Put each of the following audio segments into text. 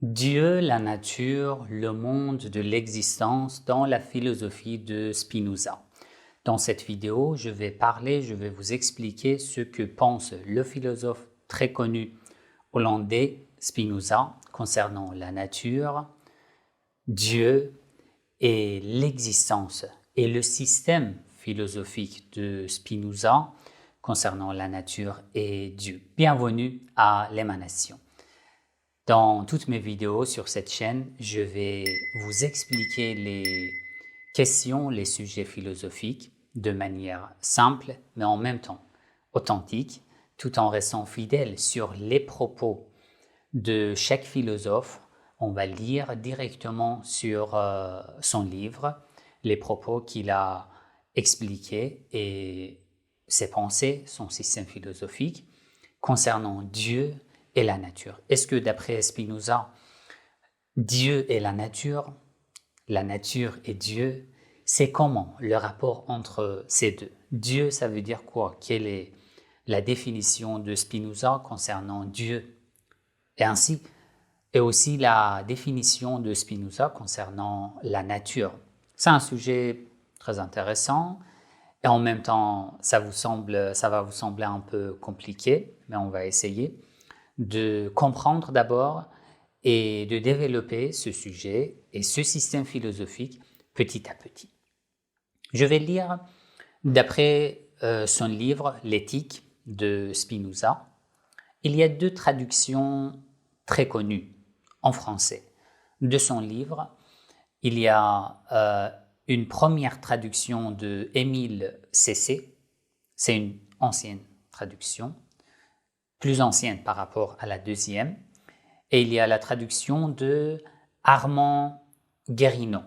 Dieu, la nature, le monde de l'existence dans la philosophie de Spinoza. Dans cette vidéo, je vais vous expliquer ce que pense le philosophe très connu hollandais Spinoza concernant la nature, Dieu et l'existence et le système philosophique de Spinoza concernant la nature et Dieu. Bienvenue à l'Émanation. Dans toutes mes vidéos sur cette chaîne, je vais vous expliquer les questions, les sujets philosophiques de manière simple, mais en même temps authentique, tout en restant fidèle sur les propos de chaque philosophe. On va lire directement sur son livre les propos qu'il a expliqués et ses pensées, son système philosophique concernant Dieu et la nature. Est-ce que d'après Spinoza, Dieu est la nature et Dieu, c'est comment le rapport entre ces deux? Dieu, ça veut dire quoi? Quelle est la définition de Spinoza concernant Dieu? Et aussi la définition de Spinoza concernant la nature. C'est un sujet très intéressant et en même temps, ça va vous sembler un peu compliqué, mais on va essayer de comprendre d'abord et de développer ce sujet et ce système philosophique petit à petit. Je vais lire d'après son livre L'éthique de Spinoza. Il y a deux traductions très connues en français de son livre. Il y a une première traduction de Émile Cessé, c'est une ancienne traduction, plus ancienne par rapport à la deuxième, et il y a la traduction de Armand Guérinon.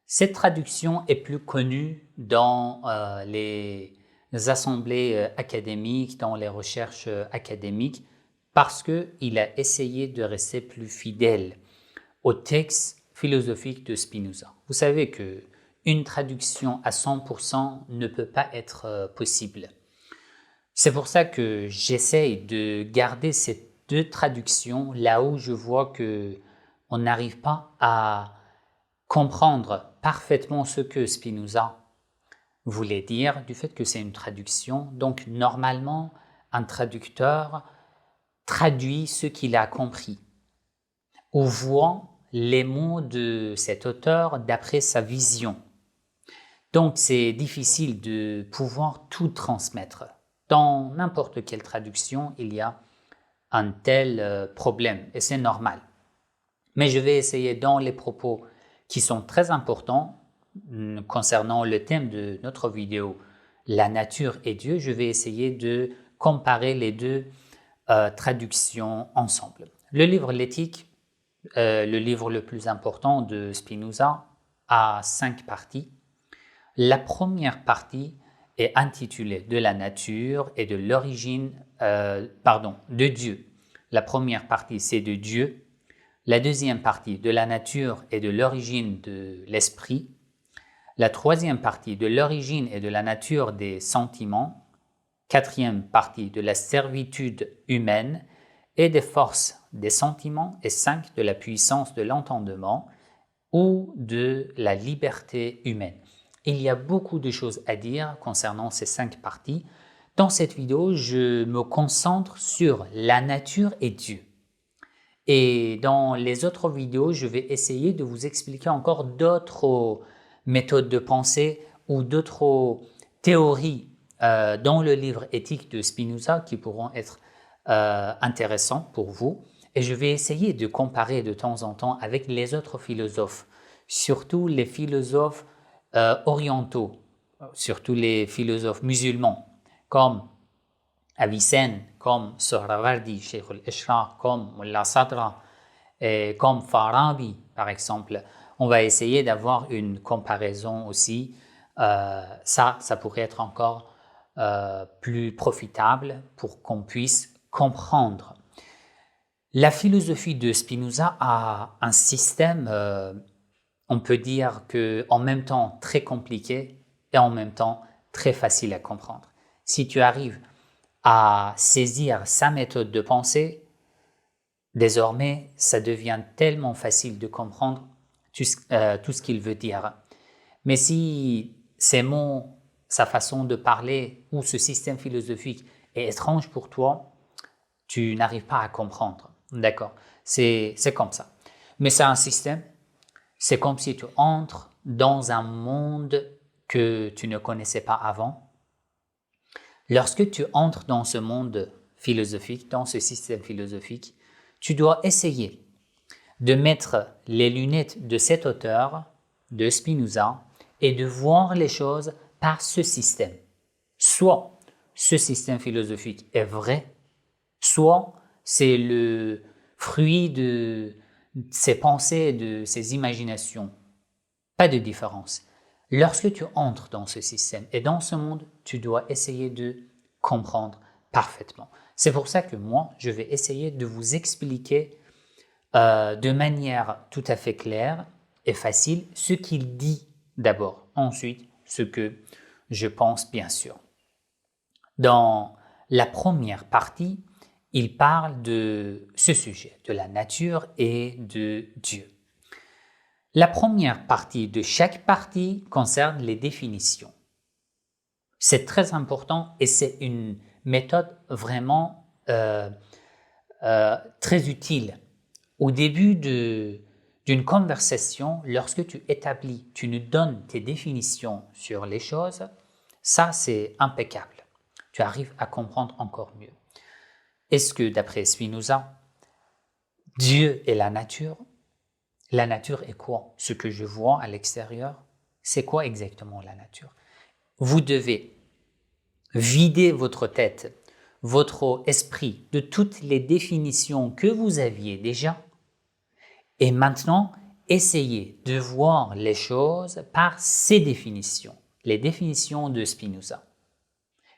Cette traduction est plus connue dans les assemblées académiques, dans les recherches académiques, parce qu'il a essayé de rester plus fidèle au texte philosophique de Spinoza. Vous savez qu'une traduction à 100% ne peut pas être possible. C'est pour ça que j'essaye de garder ces deux traductions là où je vois qu'on n'arrive pas à comprendre parfaitement ce que Spinoza voulait dire du fait que c'est une traduction. Donc normalement, un traducteur traduit ce qu'il a compris ou voit les mots de cet auteur d'après sa vision. Donc c'est difficile de pouvoir tout transmettre. Dans n'importe quelle traduction, il y a un tel problème et c'est normal. Mais je vais essayer dans les propos qui sont très importants concernant le thème de notre vidéo, la nature et Dieu, je vais essayer de comparer les deux traductions ensemble. Le livre L'éthique, le livre le plus important de Spinoza, a 5 parties. La première partie est intitulée de la nature et de l'origine, de Dieu. La première partie, c'est de Dieu. La deuxième partie, de la nature et de l'origine de l'esprit. La troisième partie, de l'origine et de la nature des sentiments. Quatrième partie, de la servitude humaine et des forces des sentiments. Et 5, de la puissance de l'entendement ou de la liberté humaine. Il y a beaucoup de choses à dire concernant ces 5 parties. Dans cette vidéo, je me concentre sur la nature et Dieu. Et dans les autres vidéos, je vais essayer de vous expliquer encore d'autres méthodes de pensée ou d'autres théories dans le livre Éthique de Spinoza qui pourront être intéressants pour vous. Et je vais essayer de comparer de temps en temps avec les autres philosophes, surtout les philosophes orientaux, surtout les philosophes musulmans, comme Avicenne, comme Sohrawardi, Cheikh al-Ishraq, comme Mullah Sadra, et comme Farabi, par exemple. On va essayer d'avoir une comparaison aussi. Ça pourrait être encore plus profitable pour qu'on puisse comprendre. La philosophie de Spinoza a un système, on peut dire qu'en même temps très compliqué et en même temps très facile à comprendre. Si tu arrives à saisir sa méthode de pensée, Désormais, ça devient tellement facile de comprendre tout ce qu'il veut dire. Mais si ces mots, sa façon de parler ou ce système philosophique est étrange pour toi, tu n'arrives pas à comprendre. D'accord? C'est comme ça. Mais c'est un système, c'est comme si tu entres dans un monde que tu ne connaissais pas avant. Lorsque tu entres dans ce monde philosophique, dans ce système philosophique, tu dois essayer de mettre les lunettes de cet auteur, de Spinoza, et de voir les choses par ce système. Soit ce système philosophique est vrai, soit c'est le fruit de ses pensées, de ses imaginations. Pas de différence. Lorsque tu entres dans ce système et dans ce monde, tu dois essayer de comprendre parfaitement. C'est pour ça que moi, je vais essayer de vous expliquer de manière tout à fait claire et facile ce qu'il dit d'abord, ensuite ce que je pense bien sûr. Dans la première partie, il parle de ce sujet, de la nature et de Dieu. La première partie de chaque partie concerne les définitions. C'est très important et c'est une méthode vraiment très utile. Au début d'une conversation, lorsque tu nous donnes tes définitions sur les choses, ça c'est impeccable. Tu arrives à comprendre encore mieux. Est-ce que d'après Spinoza, Dieu est la nature? La nature est quoi? Ce que je vois à l'extérieur, c'est quoi exactement la nature? Vous devez vider votre tête, votre esprit de toutes les définitions que vous aviez déjà et maintenant essayez de voir les choses par ces définitions, les définitions de Spinoza.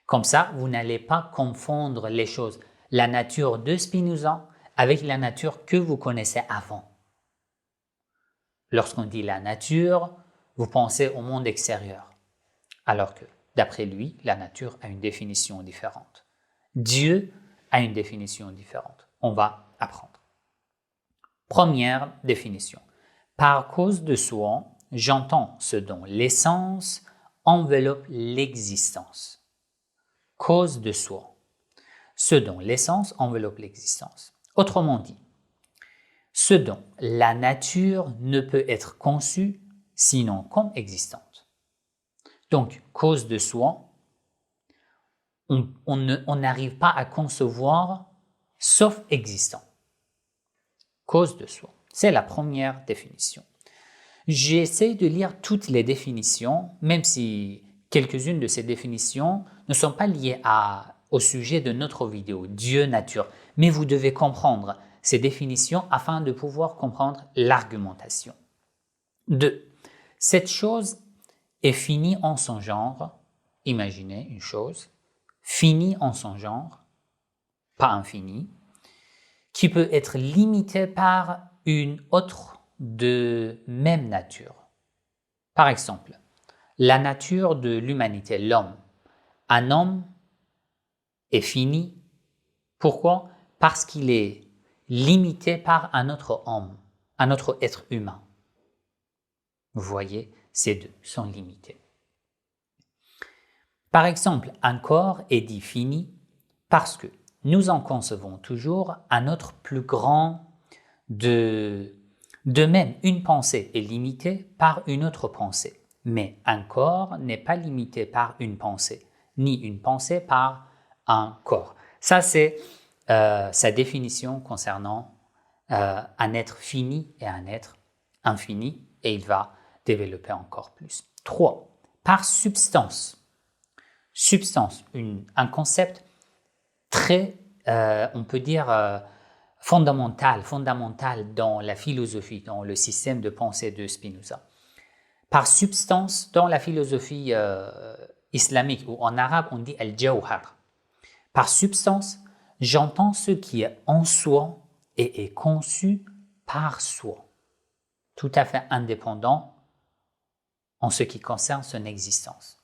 Comme ça, vous n'allez pas confondre les choses, la nature de Spinoza avec la nature que vous connaissez avant. Lorsqu'on dit la nature, vous pensez au monde extérieur, alors que, d'après lui, la nature a une définition différente. Dieu a une définition différente. On va apprendre. Première définition. Par cause de soi, j'entends ce dont l'essence enveloppe l'existence. Cause de soi. Ce dont l'essence enveloppe l'existence. Autrement dit, ce dont la nature ne peut être conçue sinon comme existante. Donc, cause de soi, on n'arrive pas à concevoir sauf existant. Cause de soi. C'est la première définition. J'essaie de lire toutes les définitions, même si quelques-unes de ces définitions ne sont pas liées au sujet de notre vidéo, Dieu, nature. Mais vous devez comprendre ces définitions afin de pouvoir comprendre l'argumentation. 2. Cette chose est finie en son genre. Imaginez une chose finie en son genre, pas infinie, qui peut être limitée par une autre de même nature. Par exemple, la nature de l'humanité, l'homme. Un homme est fini. Pourquoi? Parce qu'il est limité par un autre homme, un autre être humain. Vous voyez, ces deux sont limités. Par exemple, un corps est dit fini parce que nous en concevons toujours un autre plus grand. De même, une pensée est limitée par une autre pensée, mais un corps n'est pas limité par une pensée, ni une pensée par un corps. Ça, c'est sa définition concernant un être fini et un être infini, et il va développer encore plus. 3. Par substance. Substance, un concept très, on peut dire, fondamental dans la philosophie, dans le système de pensée de Spinoza. Par substance, dans la philosophie islamique, ou en arabe on dit al-jawhar. Par substance, j'entends ce qui est en soi et est conçu par soi, tout à fait indépendant en ce qui concerne son existence.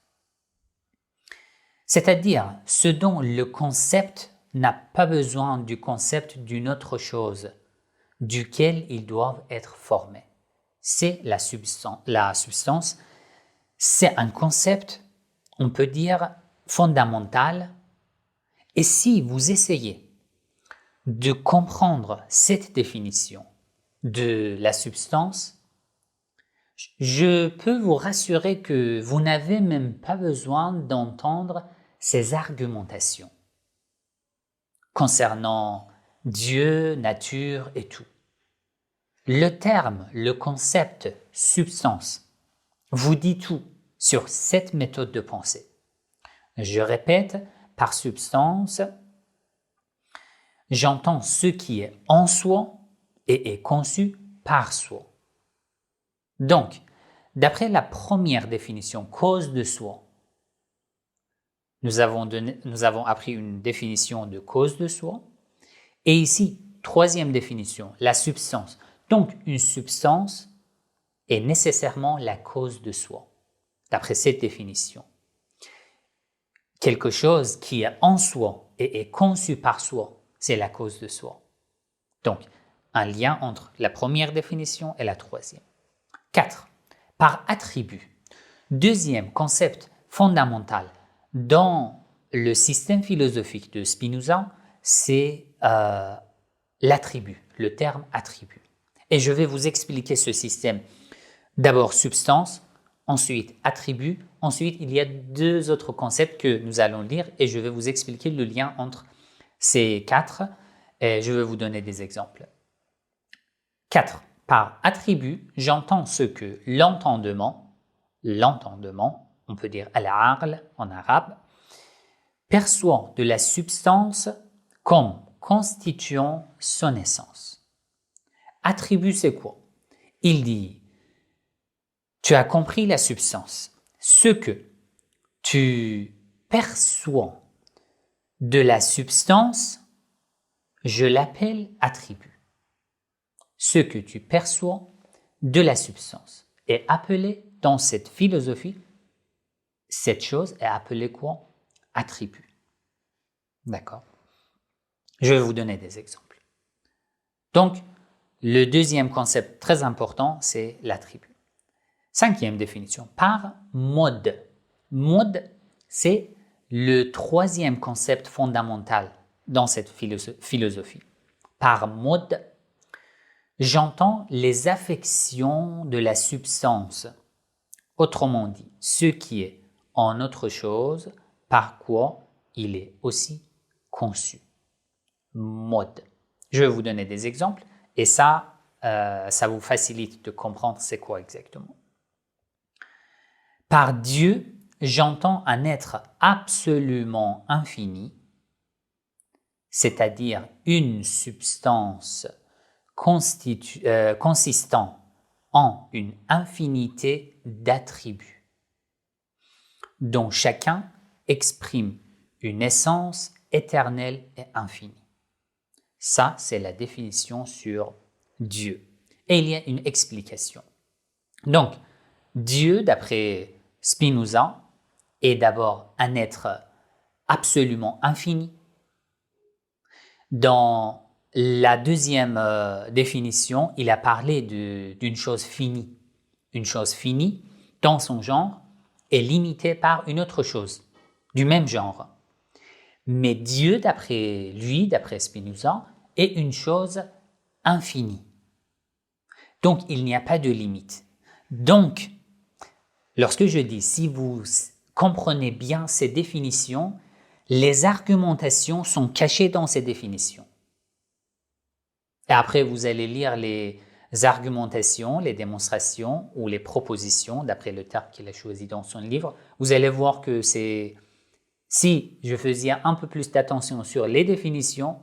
C'est-à-dire ce dont le concept n'a pas besoin du concept d'une autre chose duquel ils doivent être formés. C'est la substance. La substance, c'est un concept, on peut dire, fondamental. Et si vous essayez de comprendre cette définition de la substance, je peux vous rassurer que vous n'avez même pas besoin d'entendre ces argumentations concernant Dieu, nature et tout. Le terme, le concept substance vous dit tout sur cette méthode de pensée. Je répète, par substance, j'entends ce qui est en soi et est conçu par soi. Donc, d'après la première définition, cause de soi, nous avons appris une définition de cause de soi. Et ici, troisième définition, la substance. Donc, une substance est nécessairement la cause de soi, d'après cette définition. Quelque chose qui est en soi et est conçu par soi, c'est la cause de soi. Donc, un lien entre la première définition et la troisième. 4. Par attribut. Deuxième concept fondamental dans le système philosophique de Spinoza, c'est l'attribut, le terme attribut. Et je vais vous expliquer ce système. D'abord substance, ensuite attribut, ensuite il y a deux autres concepts que nous allons lire et je vais vous expliquer le lien entre ces quatre et je vais vous donner des exemples. 4. Par attribut, j'entends ce que l'entendement, on peut dire al-aql en arabe, perçoit de la substance comme constituant son essence. Attribut, c'est quoi? Il dit, tu as compris la substance. Ce que tu perçois de la substance, je l'appelle attribut. Ce que tu perçois de la substance est appelé dans cette philosophie, cette chose est appelée quoi? Attribut. D'accord? Je vais vous donner des exemples. Donc, le deuxième concept très important, c'est l'attribut. Cinquième définition, par mode. Mode, c'est le troisième concept fondamental dans cette philosophie. Par mode, j'entends les affections de la substance. Autrement dit, ce qui est en autre chose, par quoi il est aussi conçu. Mode. Je vais vous donner des exemples et ça vous facilite de comprendre c'est quoi exactement. Par Dieu, j'entends un être absolument infini, c'est-à-dire une substance consistant en une infinité d'attributs, dont chacun exprime une essence éternelle et infinie. Ça, c'est la définition sur Dieu. Et il y a une explication. Donc, Dieu, d'après Spinoza, est d'abord un être absolument infini. Dans la deuxième définition, il a parlé d'une chose finie. Une chose finie, dans son genre, est limitée par une autre chose, du même genre. Mais Dieu, d'après lui, d'après Spinoza, est une chose infinie. Donc, il n'y a pas de limite. Donc, lorsque je dis, si vous comprenez bien ces définitions, les argumentations sont cachées dans ces définitions. Et après, vous allez lire les argumentations, les démonstrations ou les propositions, d'après le terme qu'il a choisi dans son livre. Vous allez voir que si je faisais un peu plus d'attention sur les définitions,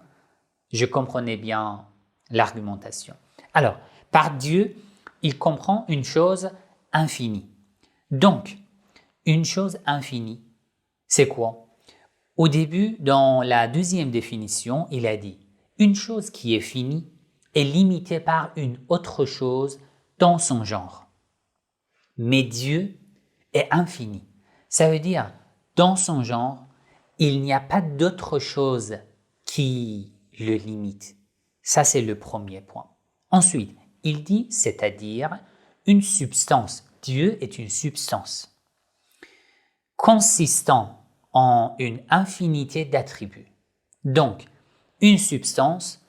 je comprenais bien l'argumentation. Alors, par Dieu, il comprend une chose infinie. Donc, une chose infinie, c'est quoi? Au début, dans la deuxième définition, il a dit « Une chose qui est finie est limitée par une autre chose dans son genre. Mais Dieu est infini. » Ça veut dire, dans son genre, il n'y a pas d'autre chose qui le limite. Ça, c'est le premier point. Ensuite, il dit, c'est-à-dire une substance. Dieu est une substance consistant en une infinité d'attributs. Donc, une substance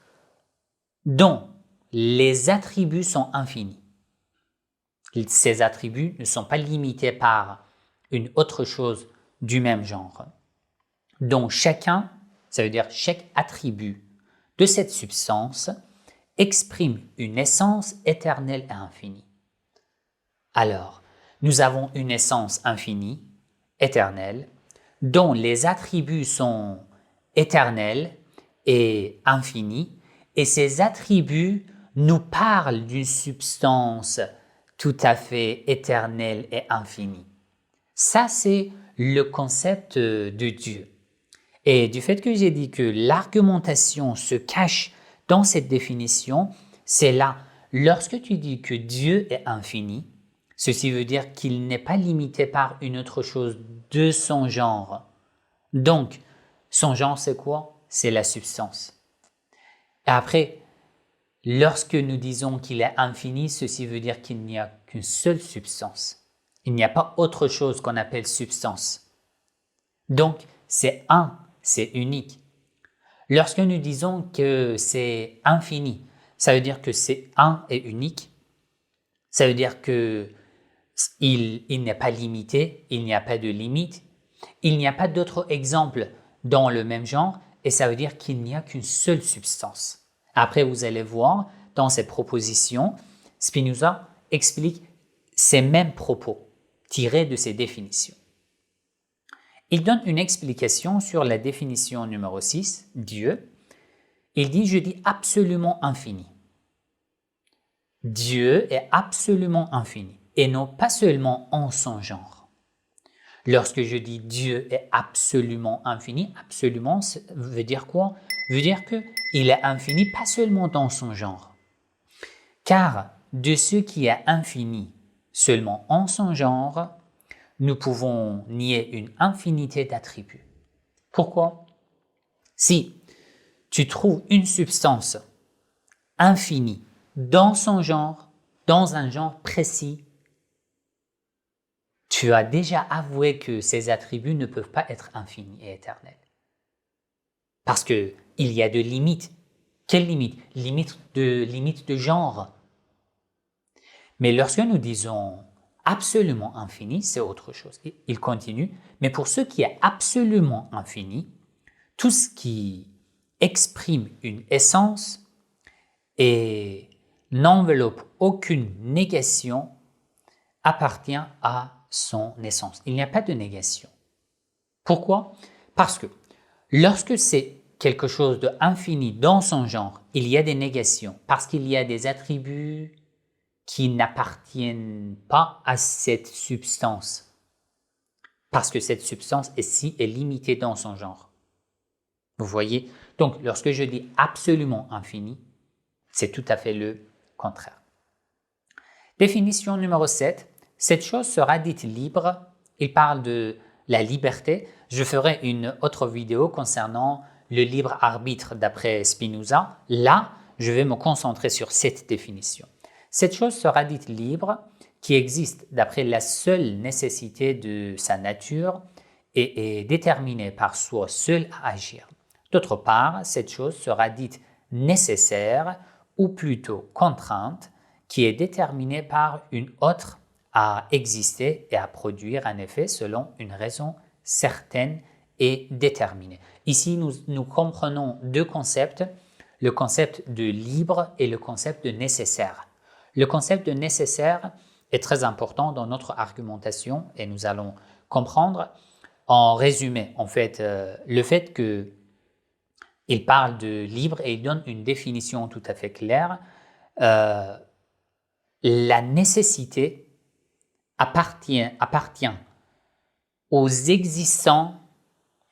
dont les attributs sont infinis. Ces attributs ne sont pas limités par une autre chose du même genre. Donc chacun, ça veut dire chaque attribut de cette substance exprime une essence éternelle et infinie. Alors, nous avons une essence infinie, éternelle, dont les attributs sont éternels et infinis, et ces attributs nous parlent d'une substance tout à fait éternelle et infinie. Ça, c'est le concept de Dieu. Et du fait que j'ai dit que l'argumentation se cache dans cette définition, c'est là, lorsque tu dis que Dieu est infini, ceci veut dire qu'il n'est pas limité par une autre chose de son genre. Donc, son genre, c'est quoi? C'est la substance. Et après, lorsque nous disons qu'il est infini, ceci veut dire qu'il n'y a qu'une seule substance. Il n'y a pas autre chose qu'on appelle substance. Donc, c'est un, c'est unique. Lorsque nous disons que c'est infini, ça veut dire que c'est un et unique. Ça veut dire que il n'est pas limité, il n'y a pas de limite. Il n'y a pas d'autres exemples dans le même genre et ça veut dire qu'il n'y a qu'une seule substance. Après, vous allez voir, dans cette proposition, Spinoza explique ces mêmes propos tirés de ces définitions. Il donne une explication sur la définition numéro 6, Dieu. Il dit, je dis absolument infini. Dieu est absolument infini et non pas seulement en son genre. Lorsque je dis Dieu est absolument infini, absolument veut dire quoi? Veut dire qu'il est infini pas seulement dans son genre. Car de ce qui est infini seulement en son genre, nous pouvons nier une infinité d'attributs. Pourquoi? Si tu trouves une substance infinie dans son genre, dans un genre précis, tu as déjà avoué que ces attributs ne peuvent pas être infinis et éternels. Parce qu'il y a de limites. Quelles limites? Limites de genre. Mais lorsque nous disons absolument infini, c'est autre chose. Il continue, mais pour ce qui est absolument infini, tout ce qui exprime une essence et n'enveloppe aucune négation appartient à son essence. Il n'y a pas de négation. Pourquoi? Parce que lorsque c'est quelque chose d'infini dans son genre, il y a des négations, parce qu'il y a des attributs qui n'appartiennent pas à cette substance, parce que cette substance est limitée dans son genre. Vous voyez? Donc, lorsque je dis absolument infini, c'est tout à fait le contraire. Définition numéro 7. Cette chose sera dite libre. Il parle de la liberté. Je ferai une autre vidéo concernant le libre arbitre d'après Spinoza. Là, je vais me concentrer sur cette définition. Cette chose sera dite libre qui existe d'après la seule nécessité de sa nature et est déterminée par soi seul à agir. D'autre part, cette chose sera dite nécessaire ou plutôt contrainte qui est déterminée par une autre à exister et à produire un effet selon une raison certaine et déterminée. Ici, nous comprenons deux concepts, le concept de libre et le concept de nécessaire. Le concept de nécessaire est très important dans notre argumentation et nous allons comprendre en résumé, en fait, le fait qu'il parle de libre et il donne une définition tout à fait claire. La nécessité appartient aux existants,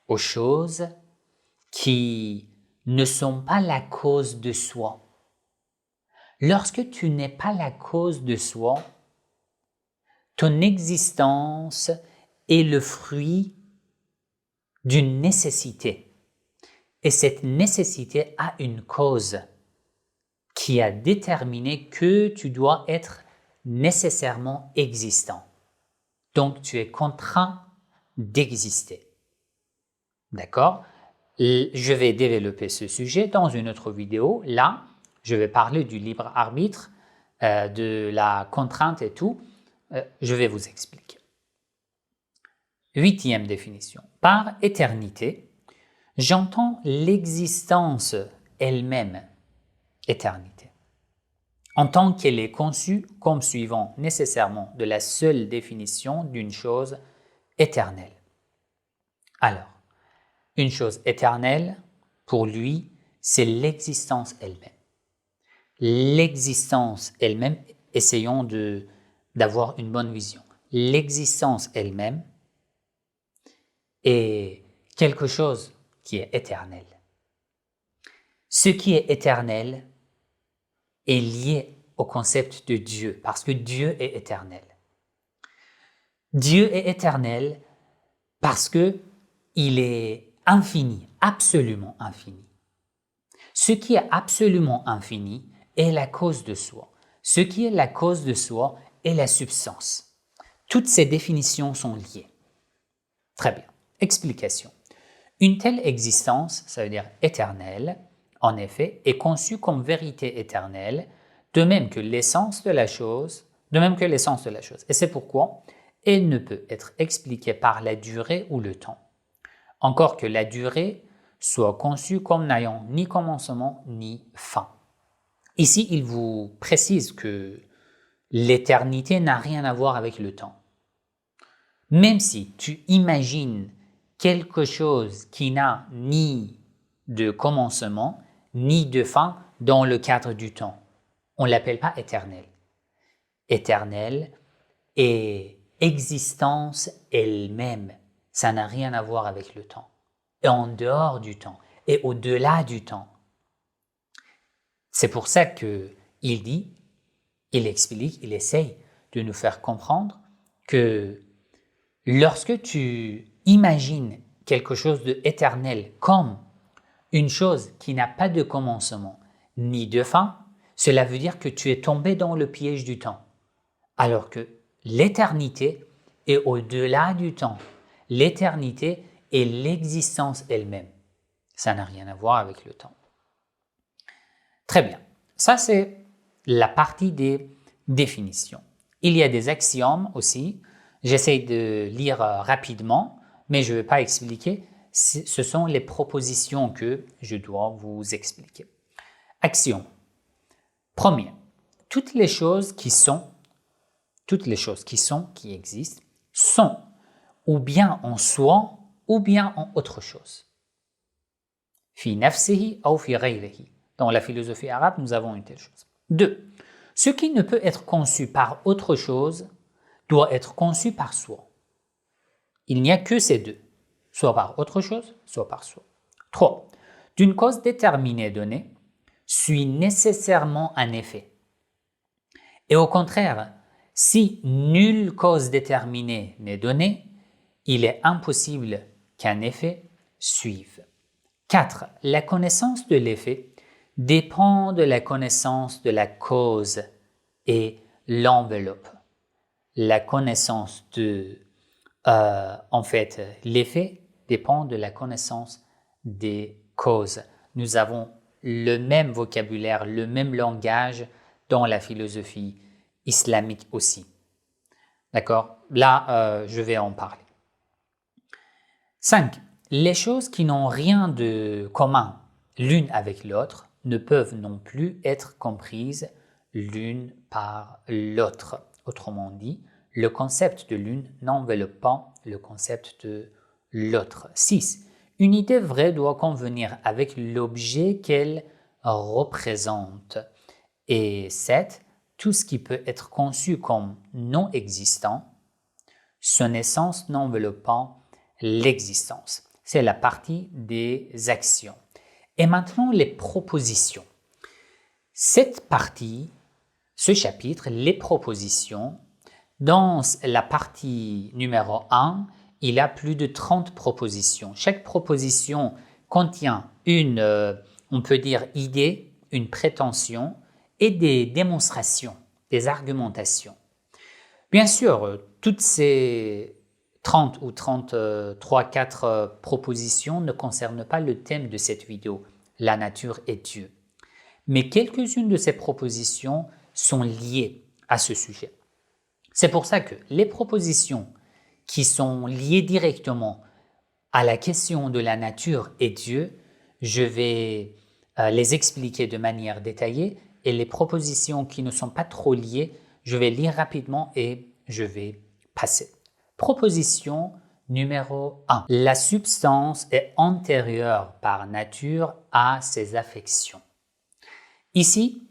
aux choses qui ne sont pas la cause de soi. Lorsque tu n'es pas la cause de soi, ton existence est le fruit d'une nécessité. Et cette nécessité a une cause qui a déterminé que tu dois être nécessairement existant. Donc, tu es contraint d'exister. D'accord? Je vais développer ce sujet dans une autre vidéo. Là, je vais parler du libre arbitre, de la contrainte et tout. Je vais vous expliquer. 8e définition. Par éternité, j'entends l'existence elle-même, éternité, en tant qu'elle est conçue comme suivant nécessairement de la seule définition d'une chose éternelle. Alors, une chose éternelle, pour lui, c'est l'existence elle-même. L'existence elle-même, essayons d'avoir une bonne vision. L'existence elle-même est quelque chose qui est éternel. Ce qui est éternel est lié au concept de Dieu, parce que Dieu est éternel. Dieu est éternel parce que il est infini, absolument infini. Ce qui est absolument infini est la cause de soi. Ce qui est la cause de soi est la substance. Toutes ces définitions sont liées. Très bien. Explication. Une telle existence, ça veut dire éternelle, en effet, est conçue comme vérité éternelle, de même que l'essence de la chose, Et c'est pourquoi elle ne peut être expliquée par la durée ou le temps. Encore que la durée soit conçue comme n'ayant ni commencement ni fin. Ici, il vous précise que l'éternité n'a rien à voir avec le temps. Même si tu imagines quelque chose qui n'a ni de commencement ni de fin dans le cadre du temps, on ne l'appelle pas éternel. Éternel est existence elle-même. Ça n'a rien à voir avec le temps. Et en dehors du temps, et au-delà du temps. C'est pour ça qu'il dit, il explique, il essaye de nous faire comprendre que lorsque tu imagines quelque chose d'éternel comme une chose qui n'a pas de commencement ni de fin, cela veut dire que tu es tombé dans le piège du temps. Alors que l'éternité est au-delà du temps. L'éternité est l'existence elle-même. Ça n'a rien à voir avec le temps. Très bien. Ça, c'est la partie des définitions. Il y a des axiomes aussi. J'essaie de lire rapidement, mais je ne vais pas expliquer. Ce sont les propositions que je dois vous expliquer. Axiome. Premier. Toutes les choses qui existent, sont ou bien en soi ou bien en autre chose. Fi nafsihi ou fi ghayrihi. Dans la philosophie arabe, nous avons une telle chose. 2. Ce qui ne peut être conçu par autre chose doit être conçu par soi. Il n'y a que ces deux, soit par autre chose, soit par soi. 3. D'une cause déterminée donnée, suit nécessairement un effet. Et au contraire, si nulle cause déterminée n'est donnée, il est impossible qu'un effet suive. 4. La connaissance de l'effet dépend de la connaissance de la cause et l'enveloppe. La connaissance de, l'effet dépend de la connaissance des causes. Nous avons le même vocabulaire, le même langage dans la philosophie islamique aussi. D'accord? Là, je vais en parler. 5. Les choses qui n'ont rien de commun l'une avec l'autre ne peuvent non plus être comprises l'une par l'autre. Autrement dit, le concept de l'une n'enveloppe pas le concept de l'autre. 6. Une idée vraie doit convenir avec l'objet qu'elle représente. Et 7. Tout ce qui peut être conçu comme non existant, son essence n'enveloppe pas l'existence. C'est la partie des actions. Et maintenant, les propositions. Cette partie, ce chapitre, les propositions, dans la partie numéro 1, il y a plus de 30 propositions. Chaque proposition contient une, on peut dire, idée, une prétention et des démonstrations, des argumentations. Bien sûr, toutes ces 30 ou 33, 4 propositions ne concernent pas le thème de cette vidéo, la nature et Dieu. Mais quelques-unes de ces propositions sont liées à ce sujet. C'est pour ça que les propositions qui sont liées directement à la question de la nature et Dieu, je vais les expliquer de manière détaillée, et les propositions qui ne sont pas trop liées, je vais lire rapidement et je vais passer. Proposition numéro 1. La substance est antérieure par nature à ses affections. Ici,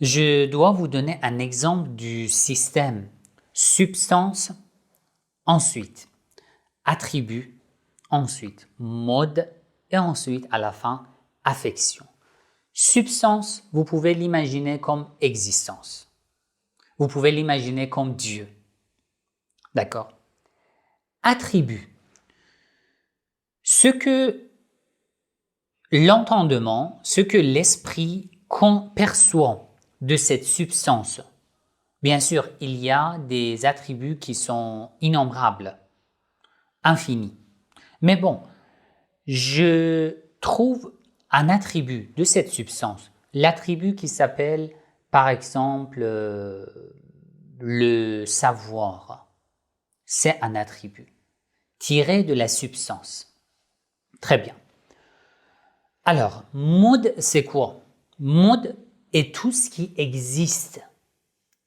je dois vous donner un exemple du système substance, ensuite attribut, ensuite mode et ensuite à la fin affection. Substance, vous pouvez l'imaginer comme existence. Vous pouvez l'imaginer comme Dieu. D'accord? Attribut. Ce que l'entendement, ce que l'esprit perçoit de cette substance. Bien sûr, il y a des attributs qui sont innombrables, infinis. Mais bon, je trouve un attribut de cette substance, l'attribut qui s'appelle par exemple le savoir. C'est un attribut tiré de la substance. Très bien. Alors, mode, c'est quoi? Mode est tout ce qui existe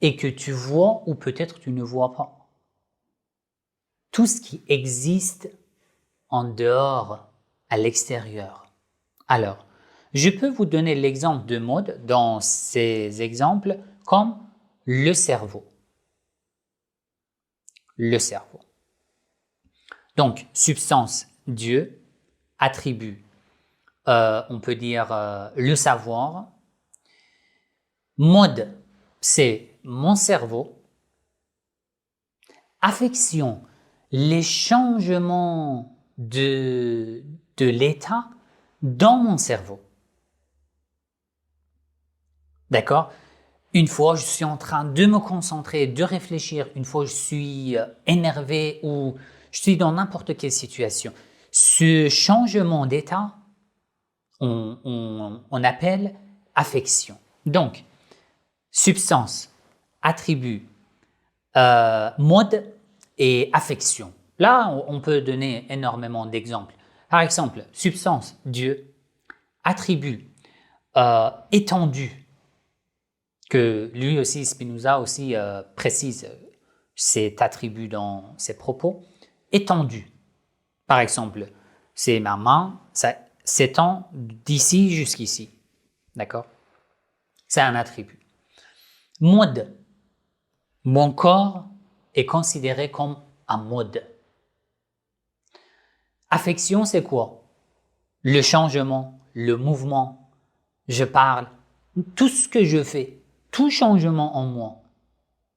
et que tu vois ou peut-être tu ne vois pas. Tout ce qui existe en dehors, à l'extérieur. Alors, je peux vous donner l'exemple de mode dans ces exemples comme le cerveau. Le cerveau. Donc, substance, Dieu, attribut, on peut dire le savoir. Mode, c'est mon cerveau. Affection, les changements de l'état dans mon cerveau. D'accord? Une fois, je suis en train de me concentrer, de réfléchir. Une fois, je suis énervé ou je suis dans n'importe quelle situation. Ce changement d'état, on appelle affection. Donc, substance, attribut, mode et affection. Là, on peut donner énormément d'exemples. Par exemple, substance, Dieu, attribut, étendu, que lui aussi, Spinoza aussi précise cet attribut dans ses propos, étendu. Par exemple, c'est ma main, ça s'étend d'ici jusqu'ici. D'accord? C'est un attribut. Mode. Mon corps est considéré comme un mode. Affection, c'est quoi? Le changement, le mouvement. Je parle. Tout ce que je fais, tout changement en moi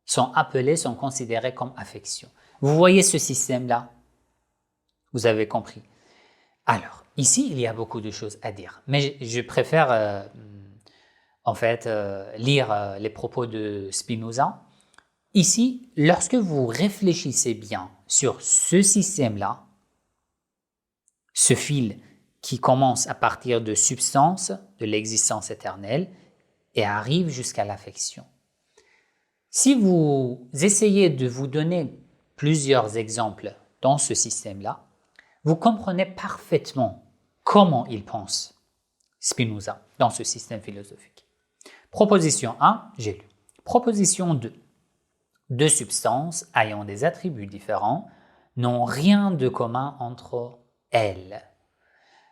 sont considérés comme affection. Vous voyez ce système-là? Vous avez compris. Alors, ici, il y a beaucoup de choses à dire, mais je préfère lire les propos de Spinoza. Ici, lorsque vous réfléchissez bien sur ce système-là, ce fil qui commence à partir de substance, de l'existence éternelle, et arrive jusqu'à l'affection. Si vous essayez de vous donner plusieurs exemples dans ce système-là, vous comprenez parfaitement comment il pense, Spinoza, dans ce système philosophique. Proposition 1, j'ai lu. Proposition 2. Deux substances ayant des attributs différents n'ont rien de commun entre elles.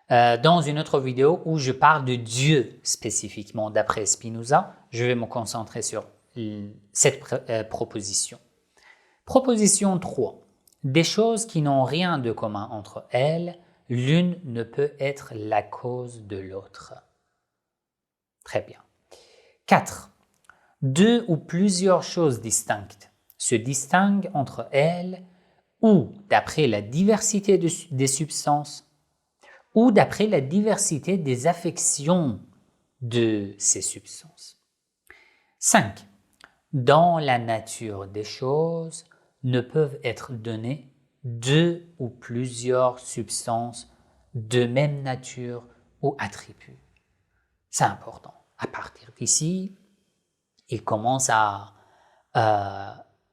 Dans une autre vidéo où je parle de Dieu spécifiquement d'après Spinoza, je vais me concentrer sur cette proposition. Proposition 3. Des choses qui n'ont rien de commun entre elles, l'une ne peut être la cause de l'autre. Très bien. 4. Deux ou plusieurs choses distinctes se distinguent entre elles ou d'après la diversité des substances ou d'après la diversité des affections de ces substances. 5. Dans la nature des choses ne peuvent être données deux ou plusieurs substances de même nature ou attribut. C'est important. À partir d'ici, il commence à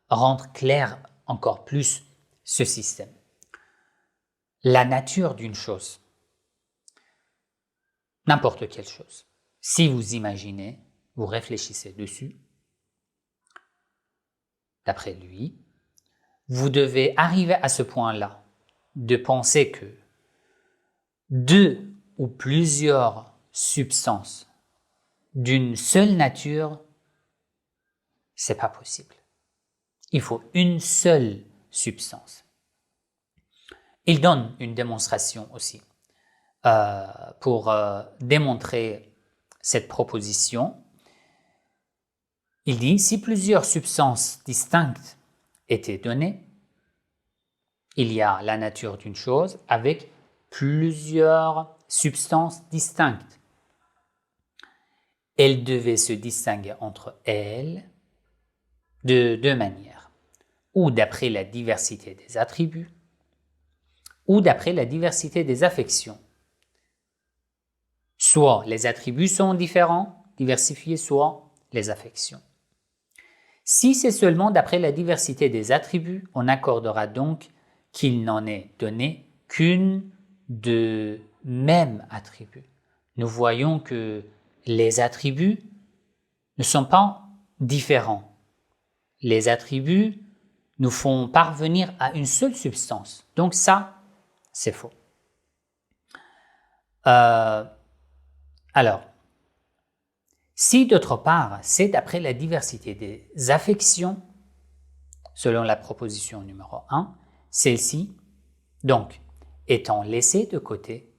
rendre clair encore plus ce système. La nature d'une chose, n'importe quelle chose, si vous imaginez, vous réfléchissez dessus, d'après lui, vous devez arriver à ce point-là de penser que deux ou plusieurs substances d'une seule nature, c'est pas possible. Il faut une seule substance. Il donne une démonstration aussi pour démontrer cette proposition. Il dit, si plusieurs substances distinctes étaient données, il y a la nature d'une chose avec plusieurs substances distinctes. Elles devaient se distinguer entre elles de deux manières, ou d'après la diversité des attributs, ou d'après la diversité des affections. Soit les attributs sont différents, diversifiés, soit les affections. Si c'est seulement d'après la diversité des attributs, on accordera donc qu'il n'en est donné qu'une de même attribut. Nous voyons que les attributs ne sont pas différents. Les attributs nous font parvenir à une seule substance. Donc ça, c'est faux. Alors, si d'autre part, c'est d'après la diversité des affections, selon la proposition numéro 1, celle-ci, donc, étant laissée de côté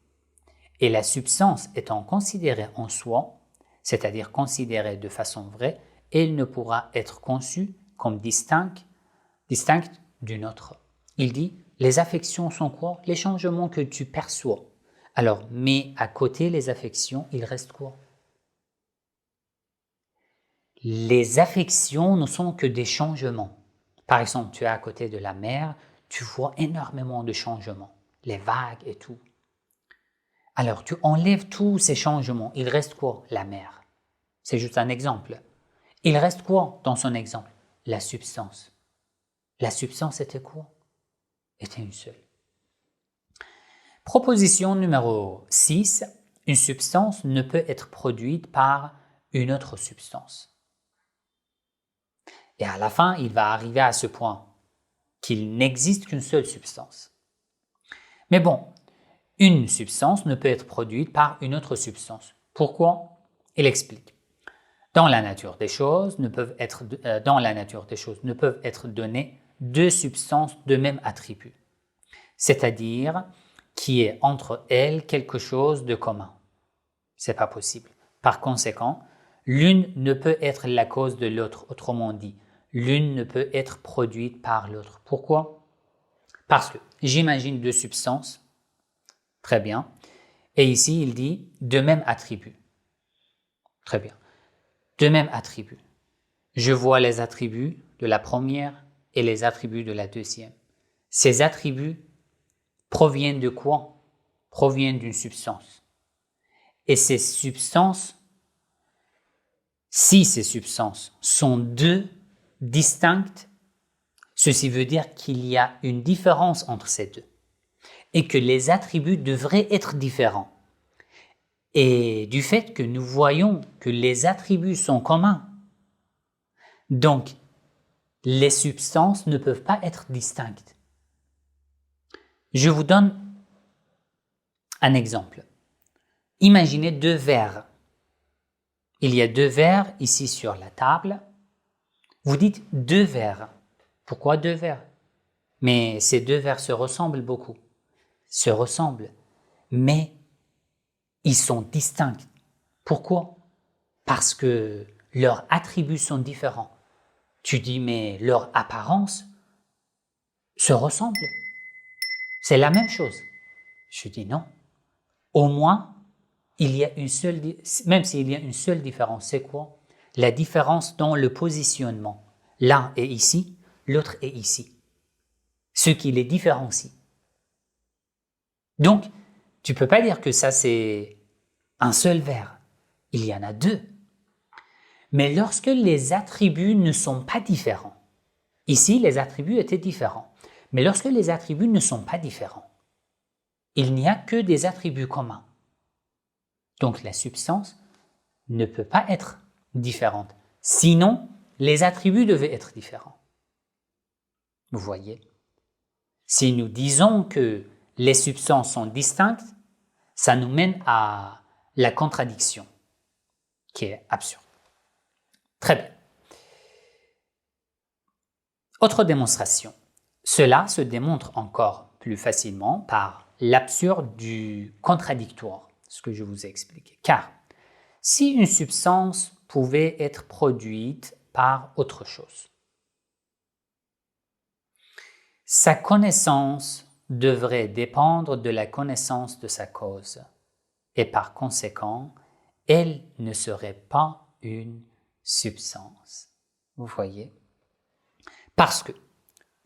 et la substance étant considérée en soi, c'est-à-dire considérée de façon vraie, elle ne pourra être conçue comme distincte d'une autre. Il dit, les affections sont quoi? Les changements que tu perçois. Alors, mais à côté les affections, il reste quoi? Les affections ne sont que des changements. Par exemple, tu es à côté de la mer, tu vois énormément de changements, les vagues et tout. Alors, tu enlèves tous ces changements, il reste quoi? La mer. C'est juste un exemple. Il reste quoi dans son exemple? La substance. La substance était quoi? Était une seule. Proposition numéro 6. Une substance ne peut être produite par une autre substance. Et à la fin, il va arriver à ce point qu'il n'existe qu'une seule substance. Mais bon, une substance ne peut être produite par une autre substance. Pourquoi? Il explique. Dans la nature des choses ne peuvent être données deux substances de même attribut, c'est-à-dire qui est entre elles quelque chose de commun. C'est pas possible. Par conséquent, l'une ne peut être la cause de l'autre, autrement dit, l'une ne peut être produite par l'autre. Pourquoi? Parce que j'imagine deux substances, très bien, et ici il dit de même attribut. Très bien. De même attribut. Je vois les attributs de la première et les attributs de la deuxième. Ces attributs proviennent de quoi? Proviennent d'une substance. Et ces substances, si ces substances sont deux distinctes, ceci veut dire qu'il y a une différence entre ces deux et que les attributs devraient être différents. Et du fait que nous voyons que les attributs sont communs, donc les substances ne peuvent pas être distinctes. Je vous donne un exemple. Imaginez deux verres. Il y a deux verres ici sur la table. Vous dites deux verres. Pourquoi deux verres? Mais ces deux verres se ressemblent beaucoup. Se ressemblent. Mais ils sont distincts. Pourquoi? Parce que leurs attributs sont différents. Tu dis, mais leur apparence se ressemble. C'est la même chose. Je dis non. Au moins, il y a une seule, même s'il y a une seule différence, c'est quoi? la différence dans le positionnement. L'un est ici, l'autre est ici. Ce qui les différencie. Donc, tu ne peux pas dire que ça c'est un seul verre. Il y en a deux. Mais lorsque les attributs ne sont pas différents, ici les attributs étaient différents, mais lorsque les attributs ne sont pas différents, il n'y a que des attributs communs. Donc la substance ne peut pas être différente. Sinon, les attributs devaient être différents. Vous voyez? Si nous disons que les substances sont distinctes, ça nous mène à la contradiction, qui est absurde. Très bien. Autre démonstration. Cela se démontre encore plus facilement par l'absurde du contradictoire, ce que je vous ai expliqué. Car si une substance pouvait être produite par autre chose, sa connaissance devrait dépendre de la connaissance de sa cause, et par conséquent, elle ne serait pas une substance. Vous voyez? Parce que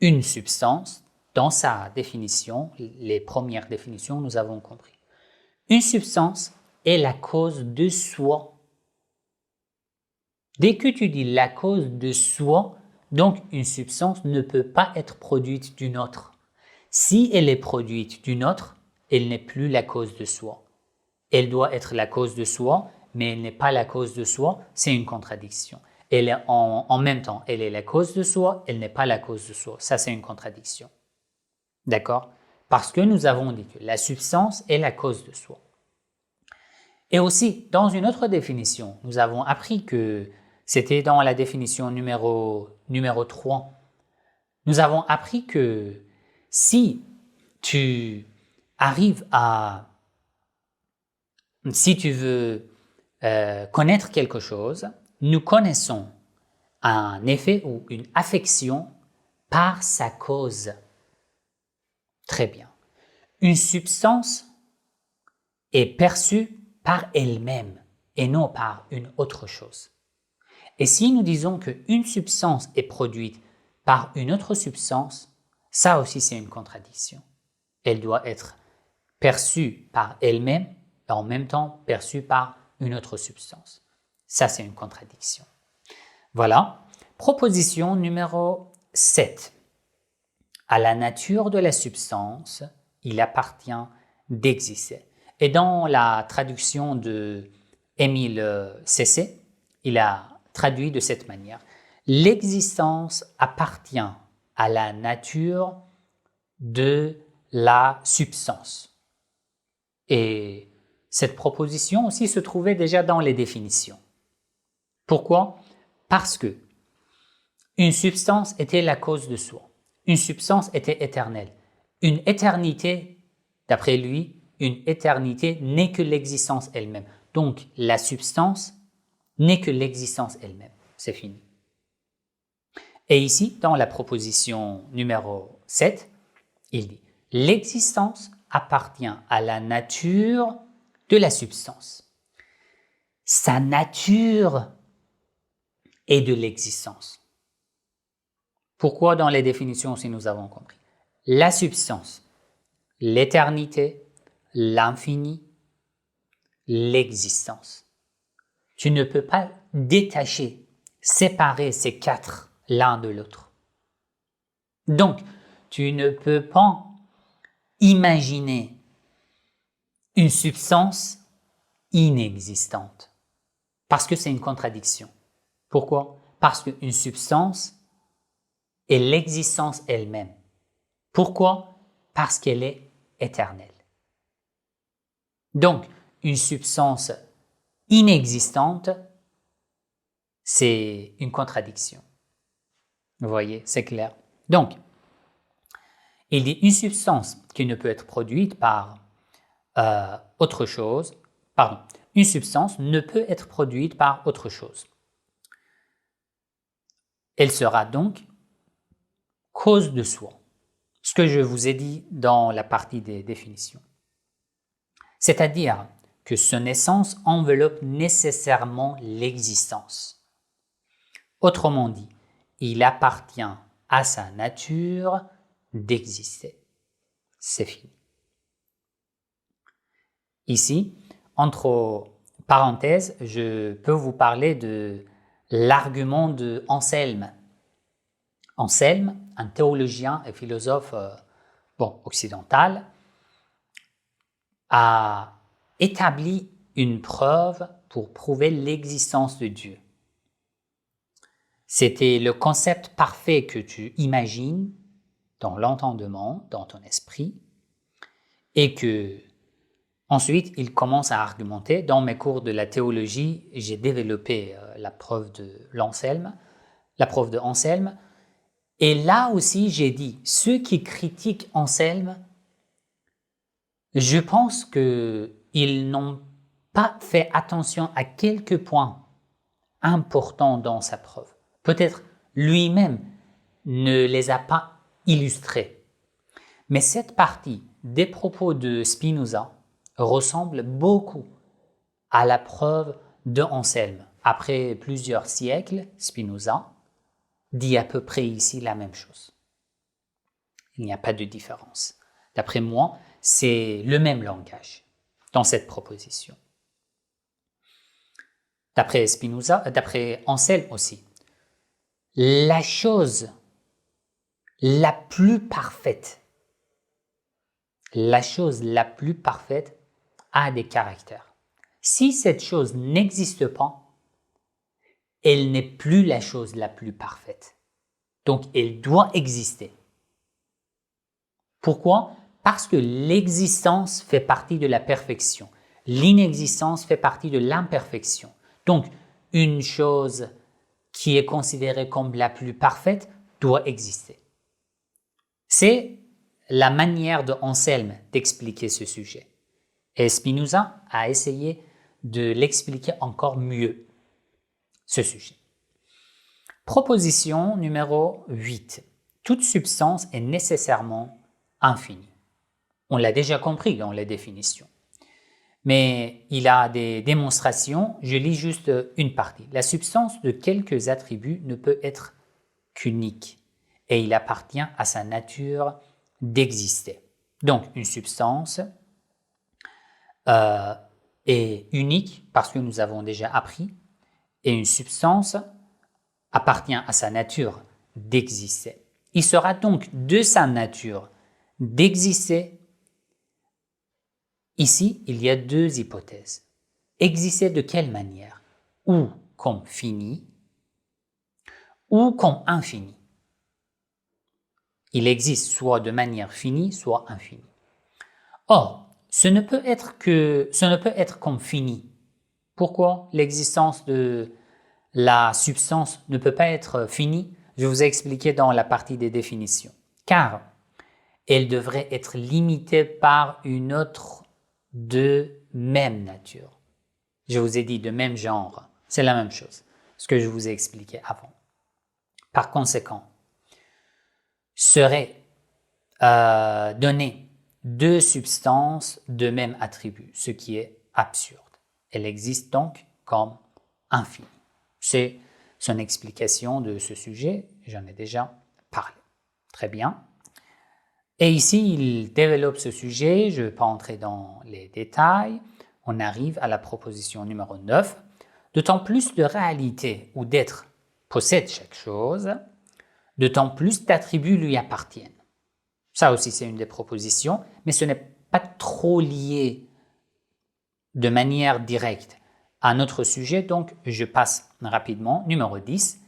une substance, dans sa définition, les premières définitions, nous avons compris. Une substance est la cause de soi. Dès que tu dis la cause de soi, donc une substance ne peut pas être produite d'une autre. Si elle est produite d'une autre, elle n'est plus la cause de soi. Elle doit être la cause de soi, mais elle n'est pas la cause de soi, c'est une contradiction. Elle est en même temps, elle est la cause de soi, elle n'est pas la cause de soi. Ça, c'est une contradiction. D'accord? Parce que nous avons dit que la substance est la cause de soi. Et aussi, dans une autre définition, nous avons appris que c'était dans la définition numéro 3. Nous avons appris que si tu arrives à... Si tu veux connaître quelque chose, nous connaissons un effet ou une affection par sa cause. Très bien. Une substance est perçue par elle-même et non par une autre chose. Et si nous disons qu'une substance est produite par une autre substance, ça aussi c'est une contradiction. Elle doit être perçue par elle-même et en même temps perçue par une autre substance. Ça c'est une contradiction. Voilà. Proposition numéro 7. À la nature de la substance, il appartient d'exister. Et dans la traduction de Émile Cessé, il a traduit de cette manière. L'existence appartient à la nature de la substance. Et cette proposition aussi se trouvait déjà dans les définitions. Pourquoi? Parce que une substance était la cause de soi. Une substance était éternelle. Une éternité, d'après lui, une éternité n'est que l'existence elle-même. Donc, la substance n'est que l'existence elle-même. C'est fini. Et ici, dans la proposition numéro 7, il dit « L'existence appartient à la nature de la substance. Sa nature est de l'existence. » Pourquoi dans les définitions aussi nous avons compris? La substance, l'éternité, l'infini, l'existence. Tu ne peux pas détacher, séparer ces quatre l'un de l'autre. Donc, tu ne peux pas imaginer une substance inexistante parce que c'est une contradiction. Pourquoi? Parce qu'une substance est l'existence elle-même. Pourquoi? Parce qu'elle est éternelle. Donc, une substance inexistante, c'est une contradiction. Vous voyez, c'est clair. Donc, il dit une substance qui ne peut être produite par autre chose, une substance ne peut être produite par autre chose. Elle sera donc cause de soi. Ce que je vous ai dit dans la partie des définitions. C'est-à-dire que son essence enveloppe nécessairement l'existence. Autrement dit, il appartient à sa nature d'exister. C'est fini. Ici, entre parenthèses, je peux vous parler de l'argument de Anselme. Anselme, un théologien et philosophe occidental, a établi une preuve pour prouver l'existence de Dieu. C'était le concept parfait que tu imagines dans l'entendement, dans ton esprit, et que ensuite il commence à argumenter. Dans mes cours de la théologie, j'ai développé la preuve de Anselme, et là aussi j'ai dit, ceux qui critiquent Anselme, je pense qu'ils n'ont pas fait attention à quelques points importants dans sa preuve. Peut-être lui-même ne les a pas illustrés. Mais cette partie des propos de Spinoza ressemble beaucoup à la preuve de Anselme. Après plusieurs siècles, Spinoza dit à peu près ici la même chose. Il n'y a pas de différence. D'après moi, c'est le même langage dans cette proposition. D'après Spinoza, d'après Anselme aussi, la chose la plus parfaite a des caractères. Si cette chose n'existe pas, elle n'est plus la chose la plus parfaite. Donc, elle doit exister. Pourquoi? Parce que l'existence fait partie de la perfection. L'inexistence fait partie de l'imperfection. Donc, une chose qui est considérée comme la plus parfaite doit exister. C'est la manière de Anselme d'expliquer ce sujet. Et Spinoza a essayé de l'expliquer encore mieux, ce sujet. Proposition numéro 8. Toute substance est nécessairement infinie. On l'a déjà compris dans les définitions. Mais il a des démonstrations, je lis juste une partie. La substance de quelques attributs ne peut être qu'unique et il appartient à sa nature d'exister. Donc une substance est unique parce que nous avons déjà appris et une substance appartient à sa nature d'exister. Il sera donc de sa nature d'exister. Ici, il y a deux hypothèses. Exister de quelle manière? Ou comme fini, ou comme infini. Il existe soit de manière finie, soit infinie. Or, ce ne peut être comme fini. Pourquoi l'existence de la substance ne peut pas être finie? Je vous ai expliqué dans la partie des définitions. Car elle devrait être limitée par une autre de même nature. Je vous ai dit de même genre, c'est la même chose, ce que je vous ai expliqué avant. Par conséquent, serait donné deux substances de même attribut, ce qui est absurde. Elle existe donc comme infinie. C'est son explication de ce sujet, j'en ai déjà parlé. Très bien. Et ici, il développe ce sujet, je ne vais pas entrer dans les détails. On arrive à la proposition numéro 9. D'autant plus de réalité ou d'être possède chaque chose, d'autant plus d'attributs lui appartiennent. Ça aussi, c'est une des propositions, mais ce n'est pas trop lié de manière directe à notre sujet, donc je passe rapidement. Numéro 10.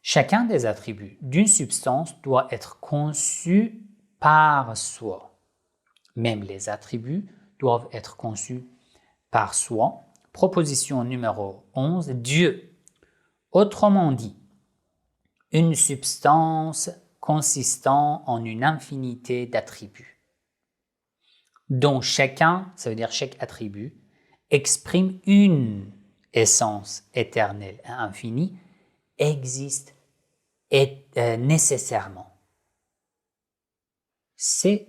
Chacun des attributs d'une substance doit être conçu par soi. Même les attributs doivent être conçus par soi. Proposition numéro 11. Dieu. Autrement dit, une substance consistant en une infinité d'attributs, dont chacun, ça veut dire chaque attribut, exprime une essence éternelle et infinie, existe nécessairement. C'est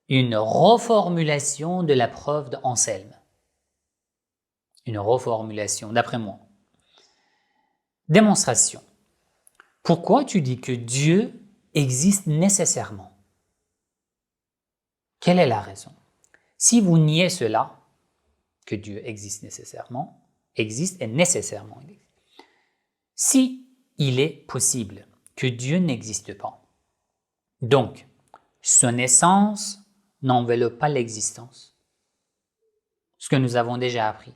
une reformulation de la preuve d'Anselme. Une reformulation, d'après moi. Démonstration. Pourquoi tu dis que Dieu existe nécessairement? Quelle est la raison? Si vous niez cela, que Dieu existe nécessairement, existe et nécessairement il existe. Si il est possible que Dieu n'existe pas, donc son essence n'enveloppe pas l'existence, ce que nous avons déjà appris.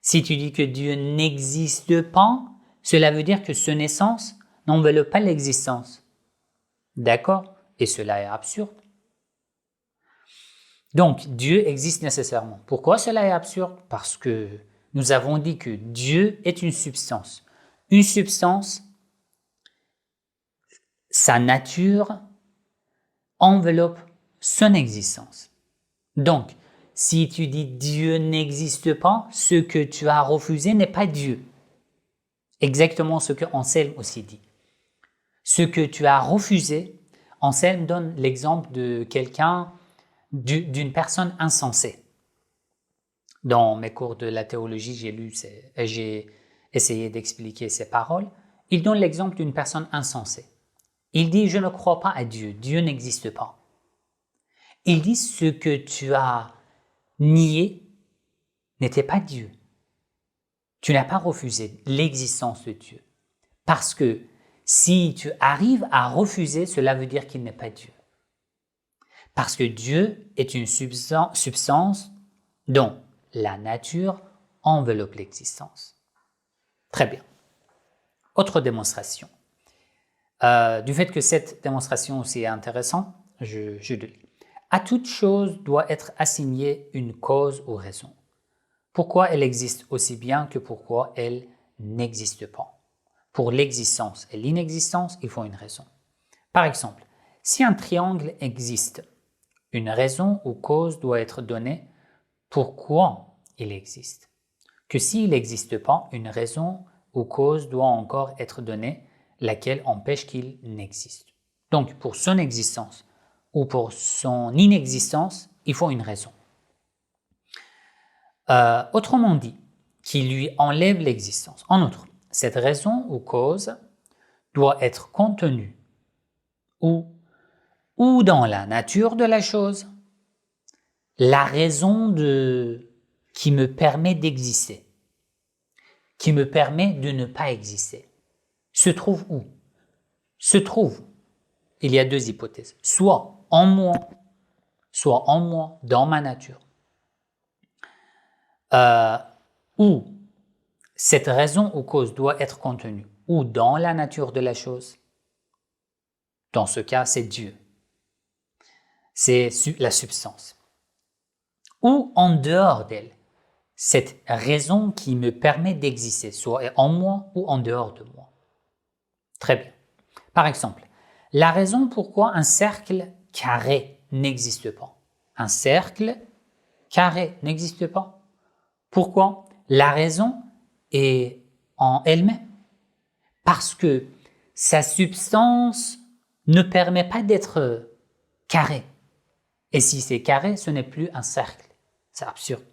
Si tu dis que Dieu n'existe pas, cela veut dire que son essence n'enveloppe pas l'existence. D'accord? Et cela est absurde. Donc, Dieu existe nécessairement. Pourquoi cela est absurde? Parce que nous avons dit que Dieu est une substance. Une substance, sa nature enveloppe son existence. Donc, si tu dis Dieu n'existe pas, ce que tu as refusé n'est pas Dieu. Exactement ce que Anselme aussi dit. Ce que tu as refusé, Anselme donne l'exemple de quelqu'un, d'une personne insensée. Dans mes cours de la théologie, j'ai essayé d'expliquer ces paroles. Il donne l'exemple d'une personne insensée. Il dit, je ne crois pas à Dieu, Dieu n'existe pas. Il dit, ce que tu as nié n'était pas Dieu. Tu n'as pas refusé l'existence de Dieu. Parce que si tu arrives à refuser, cela veut dire qu'il n'est pas Dieu. Parce que Dieu est une substance dont la nature enveloppe l'existence. Très bien. Autre démonstration. Du fait que cette démonstration aussi est intéressante, je le lis. À toute chose doit être assignée une cause ou raison. Pourquoi elle existe aussi bien que pourquoi elle n'existe pas. Pour l'existence et l'inexistence, il faut une raison. Par exemple, si un triangle existe, une raison ou cause doit être donnée pourquoi il existe. Que s'il n'existe pas, une raison ou cause doit encore être donnée, laquelle empêche qu'il n'existe. Donc, pour son existence ou pour son inexistence, il faut une raison. Autrement dit, qui lui enlève l'existence. En outre, cette raison ou cause doit être contenue ou dans la nature de la chose, la raison qui me permet d'exister, qui me permet de ne pas exister, se trouve où? Se trouve, il y a deux hypothèses, soit en moi, dans ma nature, ou cette raison ou cause doit être contenue ou dans la nature de la chose. Dans ce cas, c'est Dieu. C'est la substance. Ou en dehors d'elle, cette raison qui me permet d'exister, soit en moi ou en dehors de moi. Très bien. Par exemple, la raison pourquoi un cercle carré n'existe pas. Un cercle carré n'existe pas. Pourquoi? La raison est en elle-même. Parce que sa substance ne permet pas d'être carré. Et si c'est carré, ce n'est plus un cercle. C'est absurde.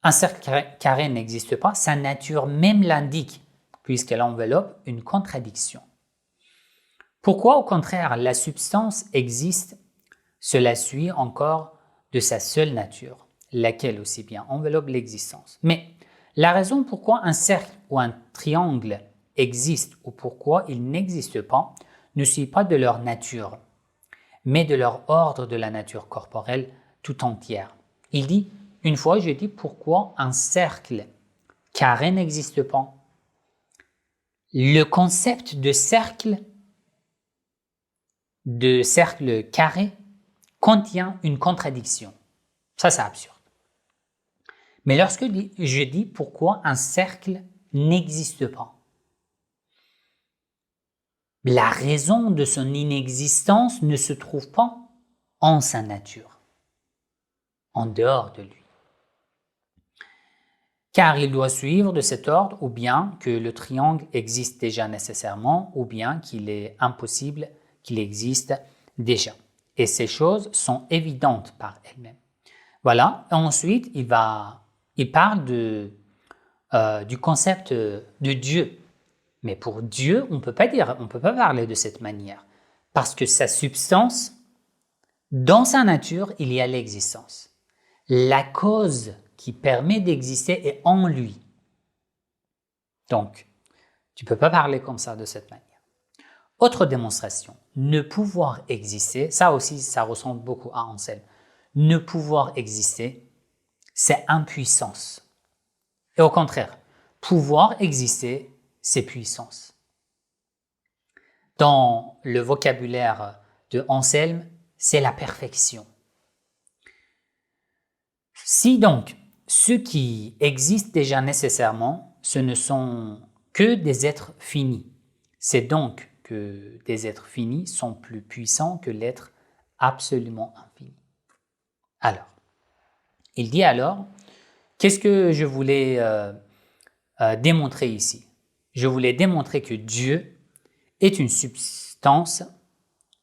Un cercle carré n'existe pas, sa nature même l'indique, puisqu'elle enveloppe une contradiction. Pourquoi, au contraire, la substance existe? Cela suit encore de sa seule nature, laquelle aussi bien enveloppe l'existence. Mais la raison pourquoi un cercle ou un triangle existe ou pourquoi ils n'existent pas ne suit pas de leur nature, mais de leur ordre de la nature corporelle tout entière. Il dit, une fois j'ai dit pourquoi un cercle carré n'existe pas. Le concept de cercle carré contient une contradiction. Ça, c'est absurde. Mais lorsque je dis pourquoi un cercle n'existe pas, la raison de son inexistence ne se trouve pas en sa nature, en dehors de lui. Car il doit suivre de cet ordre ou bien que le triangle existe déjà nécessairement ou bien qu'il est impossible qu'il existe déjà. Et ces choses sont évidentes par elles-mêmes. Voilà, et ensuite il parle du concept de Dieu. Mais pour Dieu, on peut pas parler de cette manière. Parce que sa substance, dans sa nature, il y a l'existence. La cause qui permet d'exister est en lui. Donc, tu ne peux pas parler comme ça de cette manière. Autre démonstration, ne pouvoir exister, ça aussi, ça ressemble beaucoup à Anselme. Ne pouvoir exister, c'est impuissance. Et au contraire, pouvoir exister, c'est puissance. Dans le vocabulaire de Anselme, c'est la perfection. Si donc, ce qui existe déjà nécessairement, ce ne sont que des êtres finis. C'est donc que des êtres finis sont plus puissants que l'être absolument infini. Alors, il dit alors, qu'est-ce que je voulais démontrer ici? Je voulais démontrer que Dieu est une substance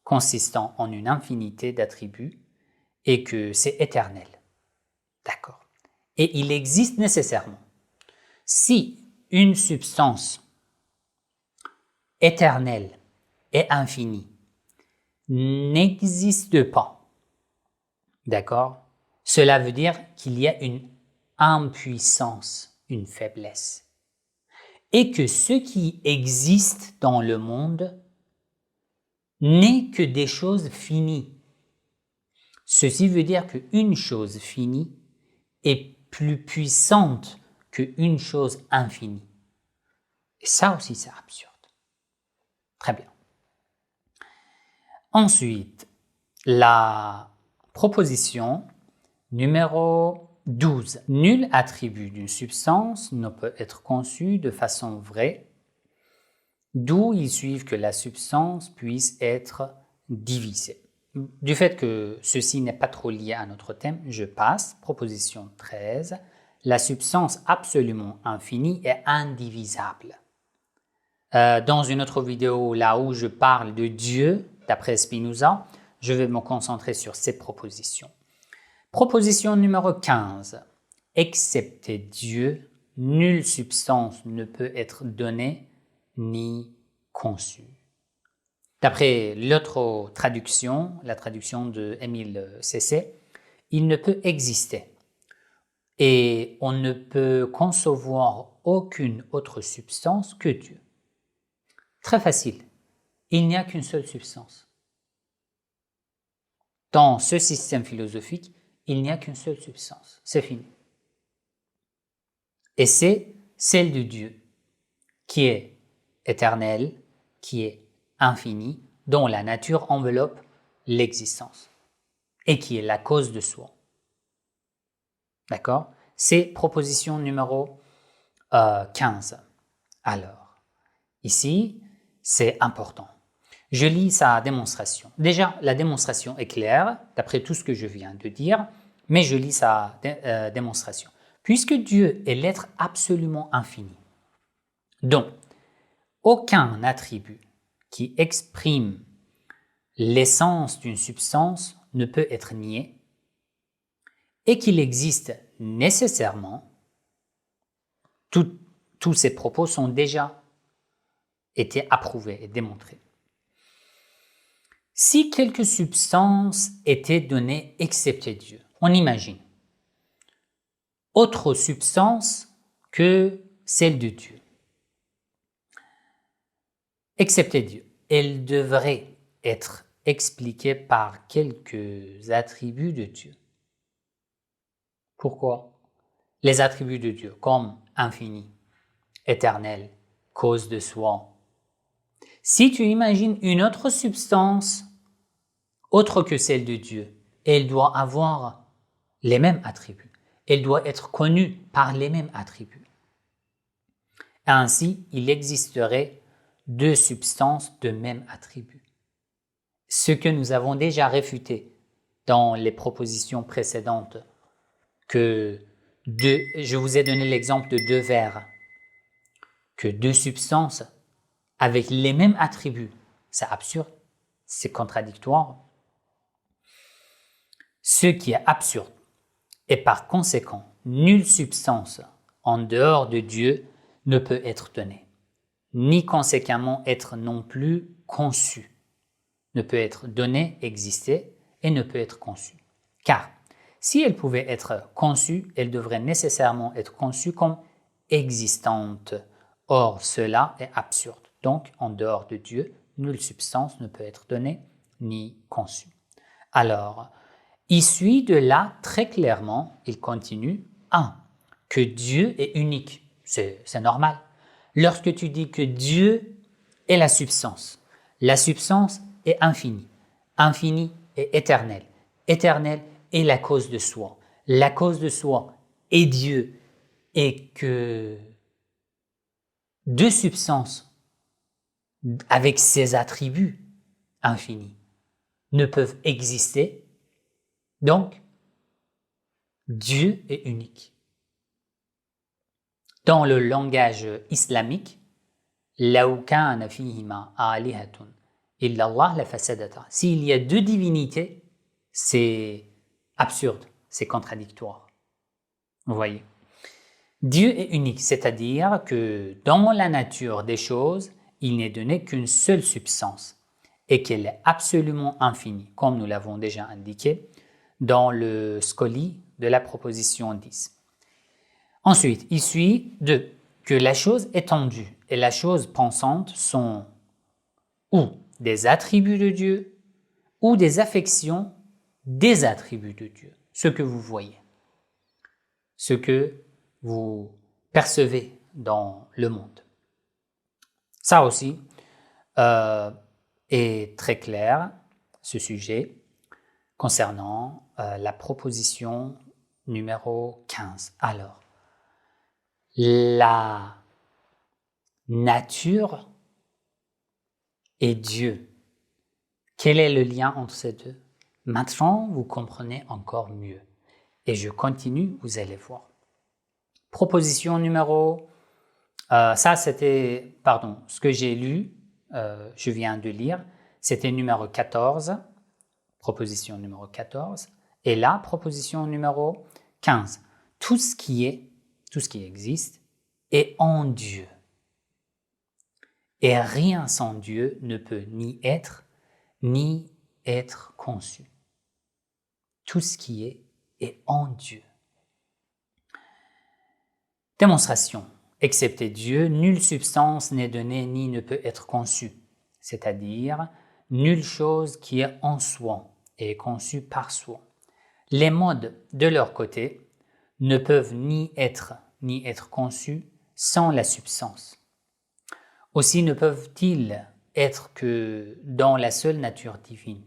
consistant en une infinité d'attributs et que c'est éternel. D'accord. Et il existe nécessairement. Si une substance éternelle et infinie n'existe pas, d'accord, cela veut dire qu'il y a une impuissance, une faiblesse. Et que ce qui existe dans le monde n'est que des choses finies. Ceci veut dire qu'une chose finie est plus puissante qu'une chose infinie. Et ça aussi, c'est absurde. Très bien. Ensuite, la proposition numéro 12. Nul attribut d'une substance ne peut être conçu de façon vraie, d'où il suit que la substance puisse être divisée. Du fait que ceci n'est pas trop lié à notre thème, je passe. Proposition 13. La substance absolument infinie est indivisible. Dans une autre vidéo, là où je parle de Dieu, d'après Spinoza, je vais me concentrer sur ces propositions. Proposition numéro 15. Excepté Dieu, nulle substance ne peut être donnée ni conçue. D'après l'autre traduction, la traduction de Émile Cessé, il ne peut exister et on ne peut concevoir aucune autre substance que Dieu. Très facile, il n'y a qu'une seule substance. Dans ce système philosophique, il n'y a qu'une seule substance, c'est fini. Et c'est celle de Dieu, qui est éternelle, qui est infinie, dont la nature enveloppe l'existence et qui est la cause de soi. D'accord? C'est proposition numéro 15. Alors, ici, c'est important. Je lis sa démonstration. Déjà, la démonstration est claire, d'après tout ce que je viens de dire, mais je lis sa démonstration. Puisque Dieu est l'être absolument infini, donc aucun attribut qui exprime l'essence d'une substance ne peut être nié et qu'il existe nécessairement, tous ces propos sont déjà été approuvés et démontrés. Si quelque substance était donnée excepté Dieu, on imagine autre substance que celle de Dieu, excepté Dieu, elle devrait être expliquée par quelques attributs de Dieu. Pourquoi? Les attributs de Dieu, comme infini, éternel, cause de soi. Si tu imagines une autre substance autre que celle de Dieu, elle doit avoir les mêmes attributs. Elle doit être connue par les mêmes attributs. Ainsi, il existerait deux substances de même attribut. Ce que nous avons déjà réfuté dans les propositions précédentes, je vous ai donné l'exemple de deux verres, que deux substances avec les mêmes attributs, c'est absurde, c'est contradictoire. Ce qui est absurde, et par conséquent, nulle substance en dehors de Dieu ne peut être donné, ni conséquemment être non plus conçu. Ne peut être donné, exister, et ne peut être conçu. Car si elle pouvait être conçue, elle devrait nécessairement être conçue comme existante. Or, cela est absurde. Donc, en dehors de Dieu, nulle substance ne peut être donnée ni conçue. Alors, il suit de là très clairement, il continue, 1. Que Dieu est unique. C'est normal. Lorsque tu dis que Dieu est la substance est infinie. Infinie est éternelle. Éternelle est la cause de soi. La cause de soi est Dieu et que deux substances avec ses attributs infinis ne peuvent exister. Donc, Dieu est unique. Dans le langage islamique, لو كان فيهما آلهة إلا الله لفسدتا. S'il y a deux divinités, c'est absurde, c'est contradictoire. Vous voyez. Dieu est unique, c'est-à-dire que dans la nature des choses, il n'est donné qu'une seule substance et qu'elle est absolument infinie, comme nous l'avons déjà indiqué dans le scoli de la proposition 10. Ensuite, il suit que la chose étendue et la chose pensante sont ou des attributs de Dieu ou des affections des attributs de Dieu, ce que vous voyez, ce que vous percevez dans le monde. Ça aussi est très clair, ce sujet, concernant la proposition numéro 15. Alors, la nature et Dieu. Quel est le lien entre ces deux? Maintenant, vous comprenez encore mieux. Et je continue, vous allez voir. Proposition numéro... ce que j'ai lu, je viens de lire, c'était numéro 14, proposition numéro 14. Et là, proposition numéro 15. Tout ce qui existe, est en Dieu. Et rien sans Dieu ne peut ni être conçu. Tout ce qui est en Dieu. Démonstration. Excepté Dieu, nulle substance n'est donnée ni ne peut être conçue. C'est-à-dire, nulle chose qui est en soi et est conçue par soi. Les modes, de leur côté, ne peuvent ni être conçus sans la substance. Aussi ne peuvent-ils être que dans la seule nature divine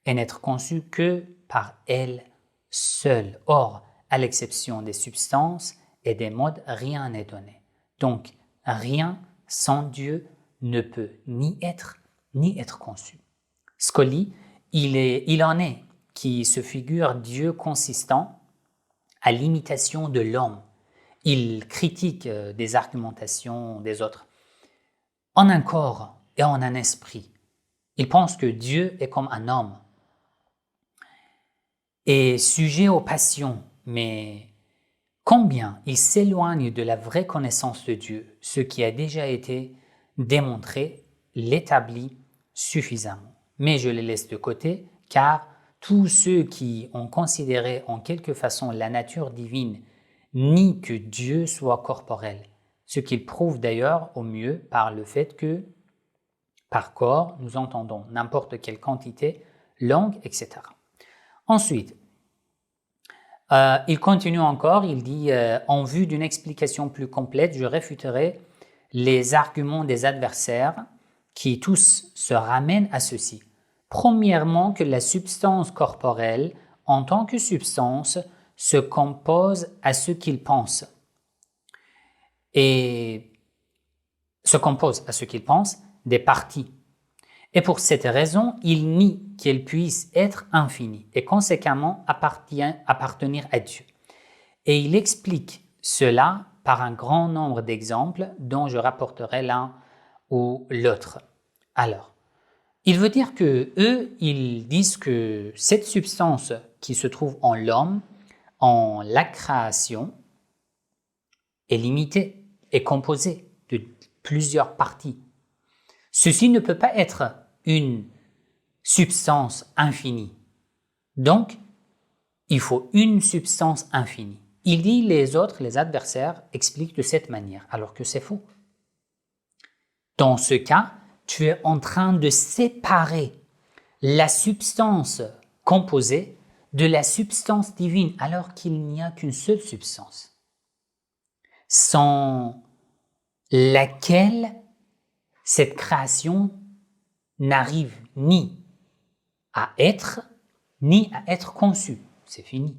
et n'être conçus que par elle seule. Or, à l'exception des substances et des modes, rien n'est donné. Donc, rien sans Dieu ne peut ni être conçu. Scoli, il en est qui se figure Dieu consistant à l'imitation de l'homme. Il critique des argumentations des autres. En un corps et en un esprit, il pense que Dieu est comme un homme et sujet aux passions, mais combien il s'éloigne de la vraie connaissance de Dieu, ce qui a déjà été démontré, l'établit suffisamment. Mais je les laisse de côté, car tous ceux qui ont considéré en quelque façon la nature divine nient que Dieu soit corporel, ce qu'il prouve d'ailleurs au mieux par le fait que, par corps, nous entendons n'importe quelle quantité, langue, etc. Ensuite, il continue encore, il dit « En vue d'une explication plus complète, je réfuterai les arguments des adversaires qui tous se ramènent à ceci. Premièrement, que la substance corporelle, en tant que substance, se compose à ce qu'ils pensent. Et se compose à ce qu'ils pensent des parties. Et pour cette raison, il nie qu'elle puisse être infinie et conséquemment appartenir à Dieu. Et il explique cela par un grand nombre d'exemples dont je rapporterai l'un ou l'autre. Alors, il veut dire que eux, ils disent que cette substance qui se trouve en l'homme, en la création, est limité, est composé de plusieurs parties. Ceci ne peut pas être une substance infinie. Donc, il faut une substance infinie. Il dit les autres, les adversaires, expliquent de cette manière, alors que c'est faux. Dans ce cas, tu es en train de séparer la substance composée de la substance divine, alors qu'il n'y a qu'une seule substance, sans laquelle cette création n'arrive ni à être conçue. C'est fini.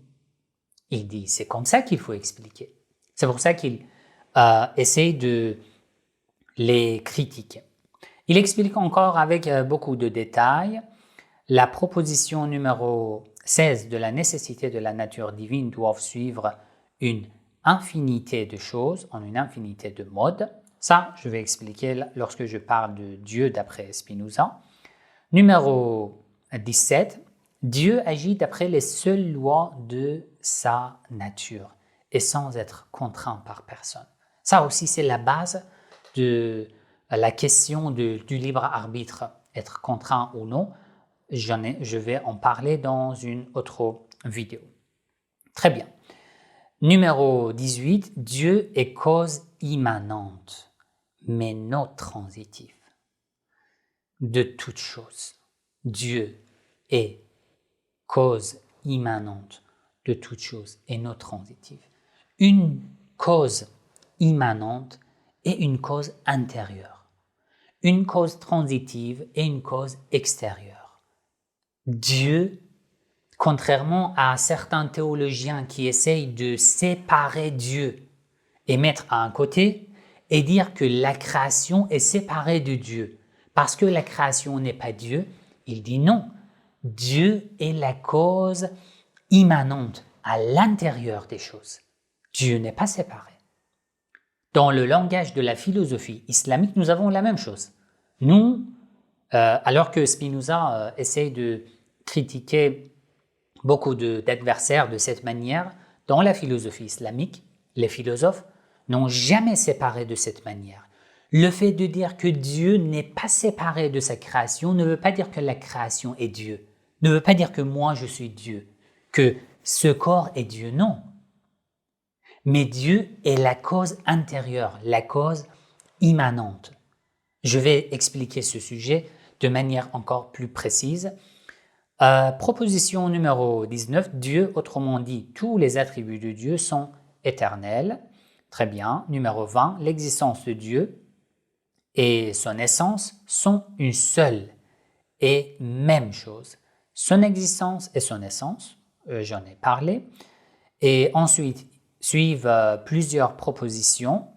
Il dit, c'est comme ça qu'il faut expliquer. C'est pour ça qu'il essaie de les critiquer. Il explique encore avec beaucoup de détails la proposition numéro 16 de la nécessité de la nature divine doivent suivre une infinité de choses en une infinité de modes. Ça, je vais expliquer lorsque je parle de Dieu d'après Spinoza. Numéro 17, Dieu agit d'après les seules lois de sa nature et sans être contraint par personne. Ça aussi, c'est la base de la question du libre arbitre, être contraint ou non. Je vais en parler dans une autre vidéo. Très bien. Numéro 18, Dieu est cause immanente, mais non transitive, de toute chose. Dieu est cause immanente de toute chose et non transitive. Une cause immanente et une cause intérieure. Une cause transitive et une cause extérieure. Dieu, contrairement à certains théologiens qui essayent de séparer Dieu et mettre à un côté et dire que la création est séparée de Dieu, parce que la création n'est pas Dieu, il dit non. Dieu est la cause immanente à l'intérieur des choses. Dieu n'est pas séparé. Dans le langage de la philosophie islamique, nous avons la même chose. Nous, alors que Spinoza essaie de critiquer beaucoup d'adversaires de cette manière, dans la philosophie islamique, les philosophes n'ont jamais séparé de cette manière. Le fait de dire que Dieu n'est pas séparé de sa création ne veut pas dire que la création est Dieu, ne veut pas dire que moi je suis Dieu, que ce corps est Dieu, non. Mais Dieu est la cause intérieure, la cause immanente. Je vais expliquer ce sujet de manière encore plus précise. Proposition numéro 19, Dieu, autrement dit, tous les attributs de Dieu sont éternels. Très bien. Numéro 20, l'existence de Dieu et son essence sont une seule et même chose. Son existence et son essence, j'en ai parlé. Et ensuite, suivent plusieurs propositions.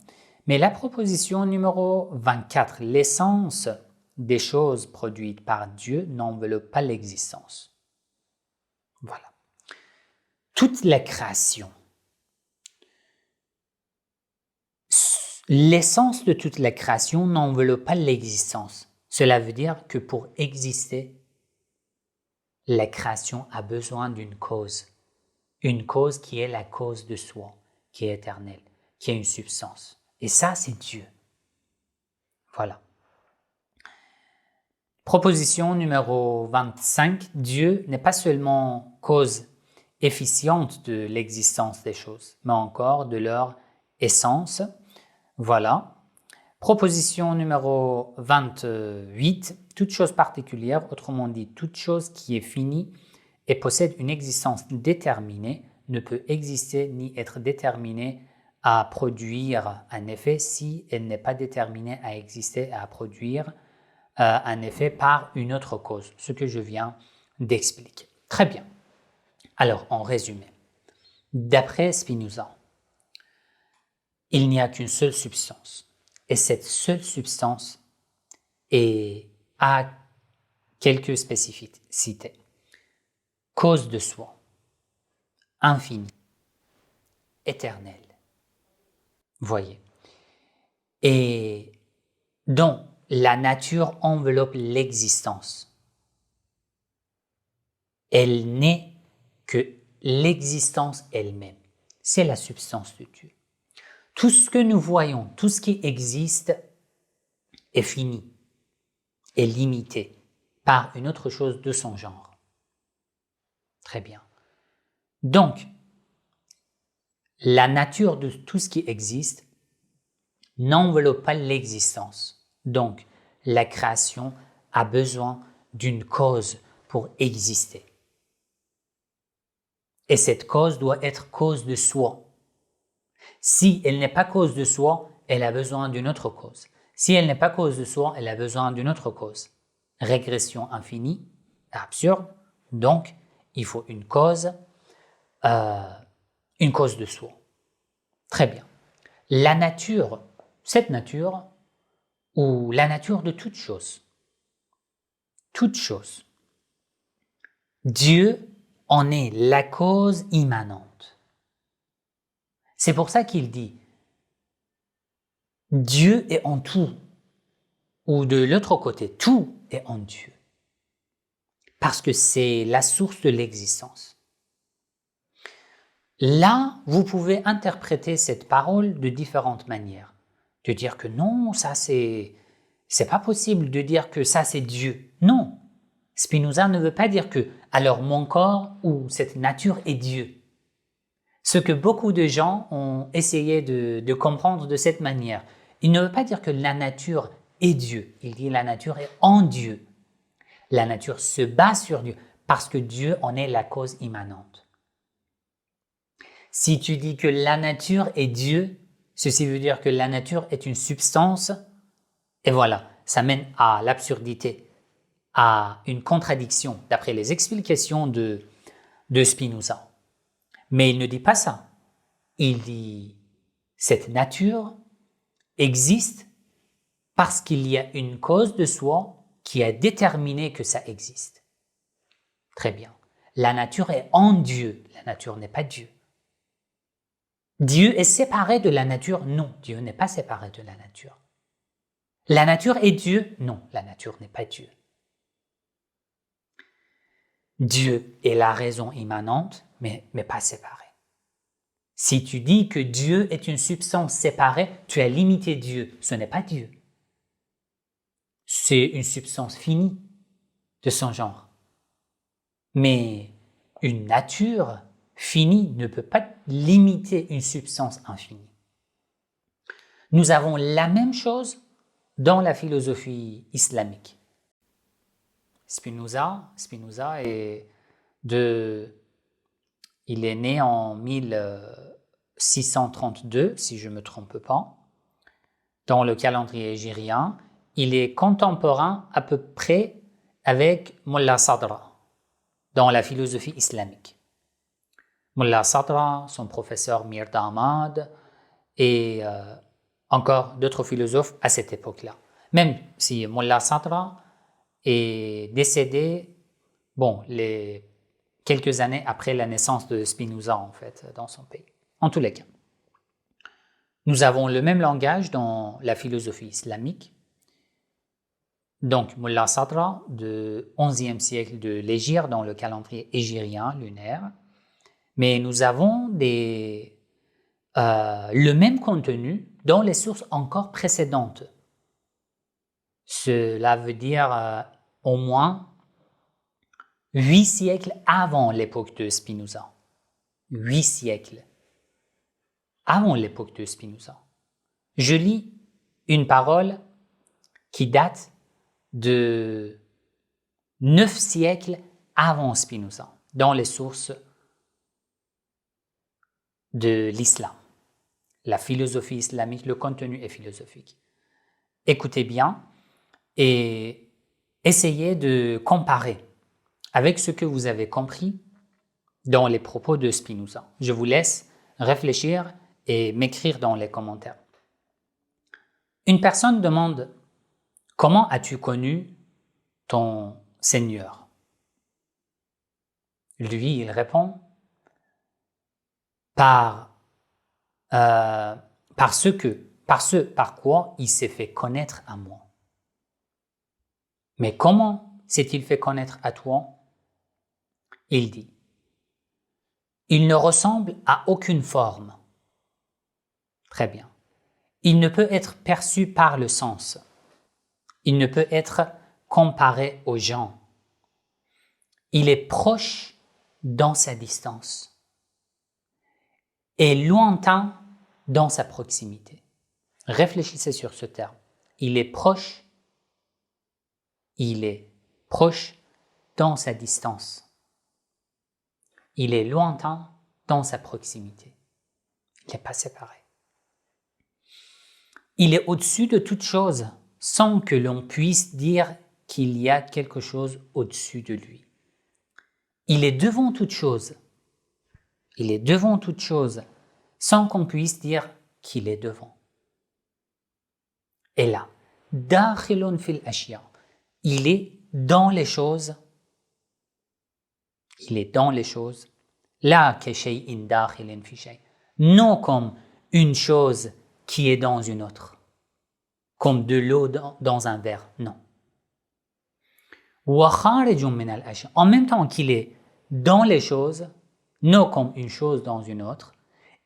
Mais la proposition numéro 24, l'essence des choses produites par Dieu n'enveloppe pas l'existence. Voilà. Toute la création, l'essence de toute la création n'enveloppe pas l'existence. Cela veut dire que pour exister, la création a besoin d'une cause. Une cause qui est la cause de soi, qui est éternelle, qui est une substance. Et ça, c'est Dieu. Voilà. Proposition numéro 25, Dieu n'est pas seulement cause efficiente de l'existence des choses, mais encore de leur essence. Voilà. Proposition numéro 28, toute chose particulière, autrement dit, toute chose qui est finie et possède une existence déterminée, ne peut exister ni être déterminée à produire un effet si elle n'est pas déterminée à exister et à produire un effet par une autre cause, ce que je viens d'expliquer. Très bien. Alors, en résumé, d'après Spinoza, il n'y a qu'une seule substance, et cette seule substance a quelques spécificités. Cause de soi, infinie, éternelle. Voyez. Et dont la nature enveloppe l'existence. Elle n'est que l'existence elle-même. C'est la substance de Dieu. Tout ce que nous voyons, tout ce qui existe est fini, est limité par une autre chose de son genre. Très bien. Donc, la nature de tout ce qui existe n'enveloppe pas l'existence. Donc, la création a besoin d'une cause pour exister. Et cette cause doit être cause de soi. Si elle n'est pas cause de soi, elle a besoin d'une autre cause. Si elle n'est pas cause de soi, elle a besoin d'une autre cause. Régression infinie, absurde, donc il faut une cause de soi. Très bien. La nature, cette nature, ou la nature de toute chose, Dieu en est la cause immanente. C'est pour ça qu'il dit Dieu est en tout, ou de l'autre côté, tout est en Dieu. Parce que c'est la source de l'existence. Là, vous pouvez interpréter cette parole de différentes manières. De dire que non, ça c'est pas possible de dire que ça c'est Dieu. Non. Spinoza ne veut pas dire que alors mon corps ou cette nature est Dieu. Ce que beaucoup de gens ont essayé de comprendre de cette manière. Il ne veut pas dire que la nature est Dieu. Il dit la nature est en Dieu. La nature se base sur Dieu parce que Dieu en est la cause immanente. Si tu dis que la nature est Dieu, ceci veut dire que la nature est une substance, et voilà, ça mène à l'absurdité, à une contradiction, d'après les explications de Spinoza. Mais il ne dit pas ça. Il dit, cette nature existe parce qu'il y a une cause de soi qui a déterminé que ça existe. Très bien. La nature est en Dieu, la nature n'est pas Dieu. Dieu est séparé de la nature? Non, Dieu n'est pas séparé de la nature. La nature est Dieu? Non, la nature n'est pas Dieu. Dieu est la raison immanente, mais pas séparée. Si tu dis que Dieu est une substance séparée, tu as limité Dieu. Ce n'est pas Dieu. C'est une substance finie de son genre. Mais une nature finie ne peut pas limiter une substance infinie. Nous avons la même chose dans la philosophie islamique. Spinoza il est né en 1632, si je ne me trompe pas, dans le calendrier hégirien. Il est contemporain à peu près avec Mullah Sadra dans la philosophie islamique. Mullah Sadra, son professeur Mir Damad et encore d'autres philosophes à cette époque-là. Même si Mullah Sadra est décédé, quelques années après la naissance de Spinoza, en fait, dans son pays. En tous les cas, nous avons le même langage dans la philosophie islamique. Donc, Mullah Sadra, du XIe siècle de l'Hégire, dans le calendrier hégirien lunaire. Mais nous avons le même contenu dans les sources encore précédentes. Cela veut dire au moins 8 siècles avant l'époque de Spinoza. 8 siècles avant l'époque de Spinoza. Je lis une parole qui date de 9 siècles avant Spinoza, dans les sources de l'islam. La philosophie islamique, le contenu est philosophique. Écoutez bien et essayez de comparer avec ce que vous avez compris dans les propos de Spinoza. Je vous laisse réfléchir et m'écrire dans les commentaires. Une personne demande « Comment as-tu connu ton Seigneur ?» Lui, il répond « par ce par quoi il s'est fait connaître à moi. » Mais comment s'est-il fait connaître à toi? Il dit « Il ne ressemble à aucune forme. » Très bien. Il ne peut être perçu par le sens. Il ne peut être comparé aux gens. Il est proche dans sa distance et lointain dans sa proximité. Réfléchissez sur ce terme. Il est proche dans sa distance. Il est lointain dans sa proximité. Il n'est pas séparé. Il est au-dessus de toute chose sans que l'on puisse dire qu'il y a quelque chose au-dessus de lui. Il est devant toute chose. Il est devant toute chose sans qu'on puisse dire qu'il est devant. Et là, dakhilun fil ashya. Il est dans les choses. Il est dans les choses. La ka shay'in dakhilin fi shay. Non comme une chose qui est dans une autre. Comme de l'eau dans un verre. Non. Wa kharijun min al ashya. En même temps qu'il est dans les choses, non comme une chose dans une autre,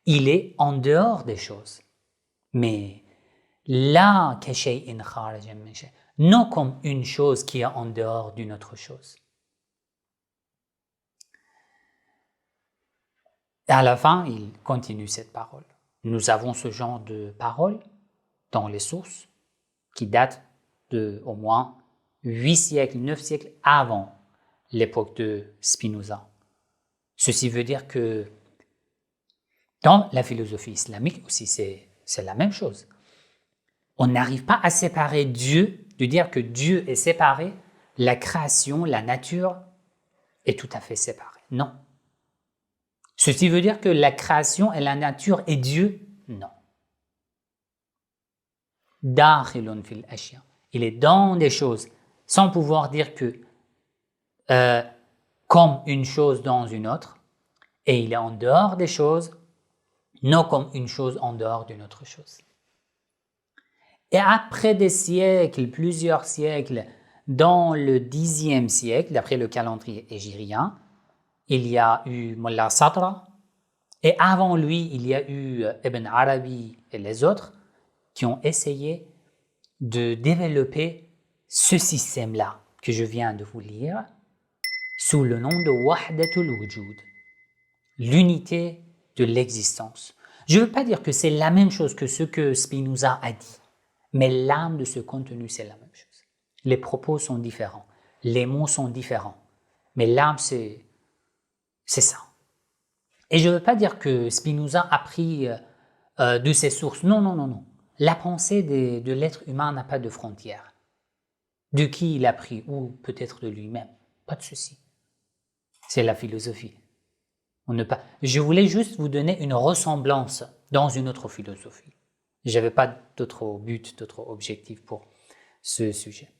il est en dehors des choses. Mais la ka shay'in kharijan min shay. Non comme une chose qui est en dehors d'une autre chose. Et à la fin, il continue cette parole. Nous avons ce genre de parole dans les sources qui datent de au moins 8 siècles, 9 siècles avant l'époque de Spinoza. Ceci veut dire que dans la philosophie islamique aussi, c'est la même chose. On n'arrive pas à séparer Dieu, de dire que Dieu est séparé, la création, la nature est tout à fait séparée. Non. Ceci veut dire que la création et la nature et Dieu, non. Dakhilun fil ashya. Il est dans des choses, sans pouvoir dire que comme une chose dans une autre, et il est en dehors des choses, non comme une chose en dehors d'une autre chose. Et après des siècles, plusieurs siècles, dans le 10e siècle, d'après le calendrier hégirien, il y a eu Mullah Sadra, et avant lui, il y a eu Ibn Arabi et les autres qui ont essayé de développer ce système-là que je viens de vous lire sous le nom de Wahdatul Wujud, l'unité de l'existence. Je ne veux pas dire que c'est la même chose que ce que Spinoza a dit, mais l'âme de ce contenu, c'est la même chose. Les propos sont différents, les mots sont différents, mais l'âme, c'est ça. Et je ne veux pas dire que Spinoza a pris de ses sources. Non, non, non, non. La pensée de l'être humain n'a pas de frontières. De qui il a pris, ou peut-être de lui-même. Pas de souci. C'est la philosophie. Je voulais juste vous donner une ressemblance dans une autre philosophie. Je n'avais pas d'autre but, d'autre objectif pour ce sujet.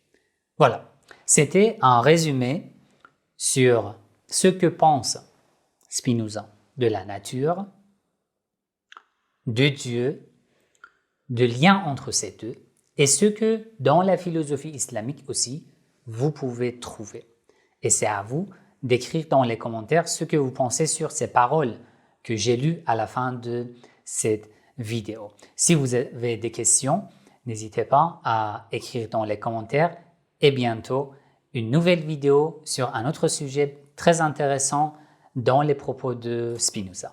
Voilà. C'était un résumé sur ce que pense Spinoza de la nature, de Dieu, de lien entre ces deux, et ce que dans la philosophie islamique aussi, vous pouvez trouver. Et c'est à vous d'écrire dans les commentaires ce que vous pensez sur ces paroles que j'ai lues à la fin de cette vidéo. Si vous avez des questions, n'hésitez pas à écrire dans les commentaires, et bientôt une nouvelle vidéo sur un autre sujet très intéressant dans les propos de Spinoza.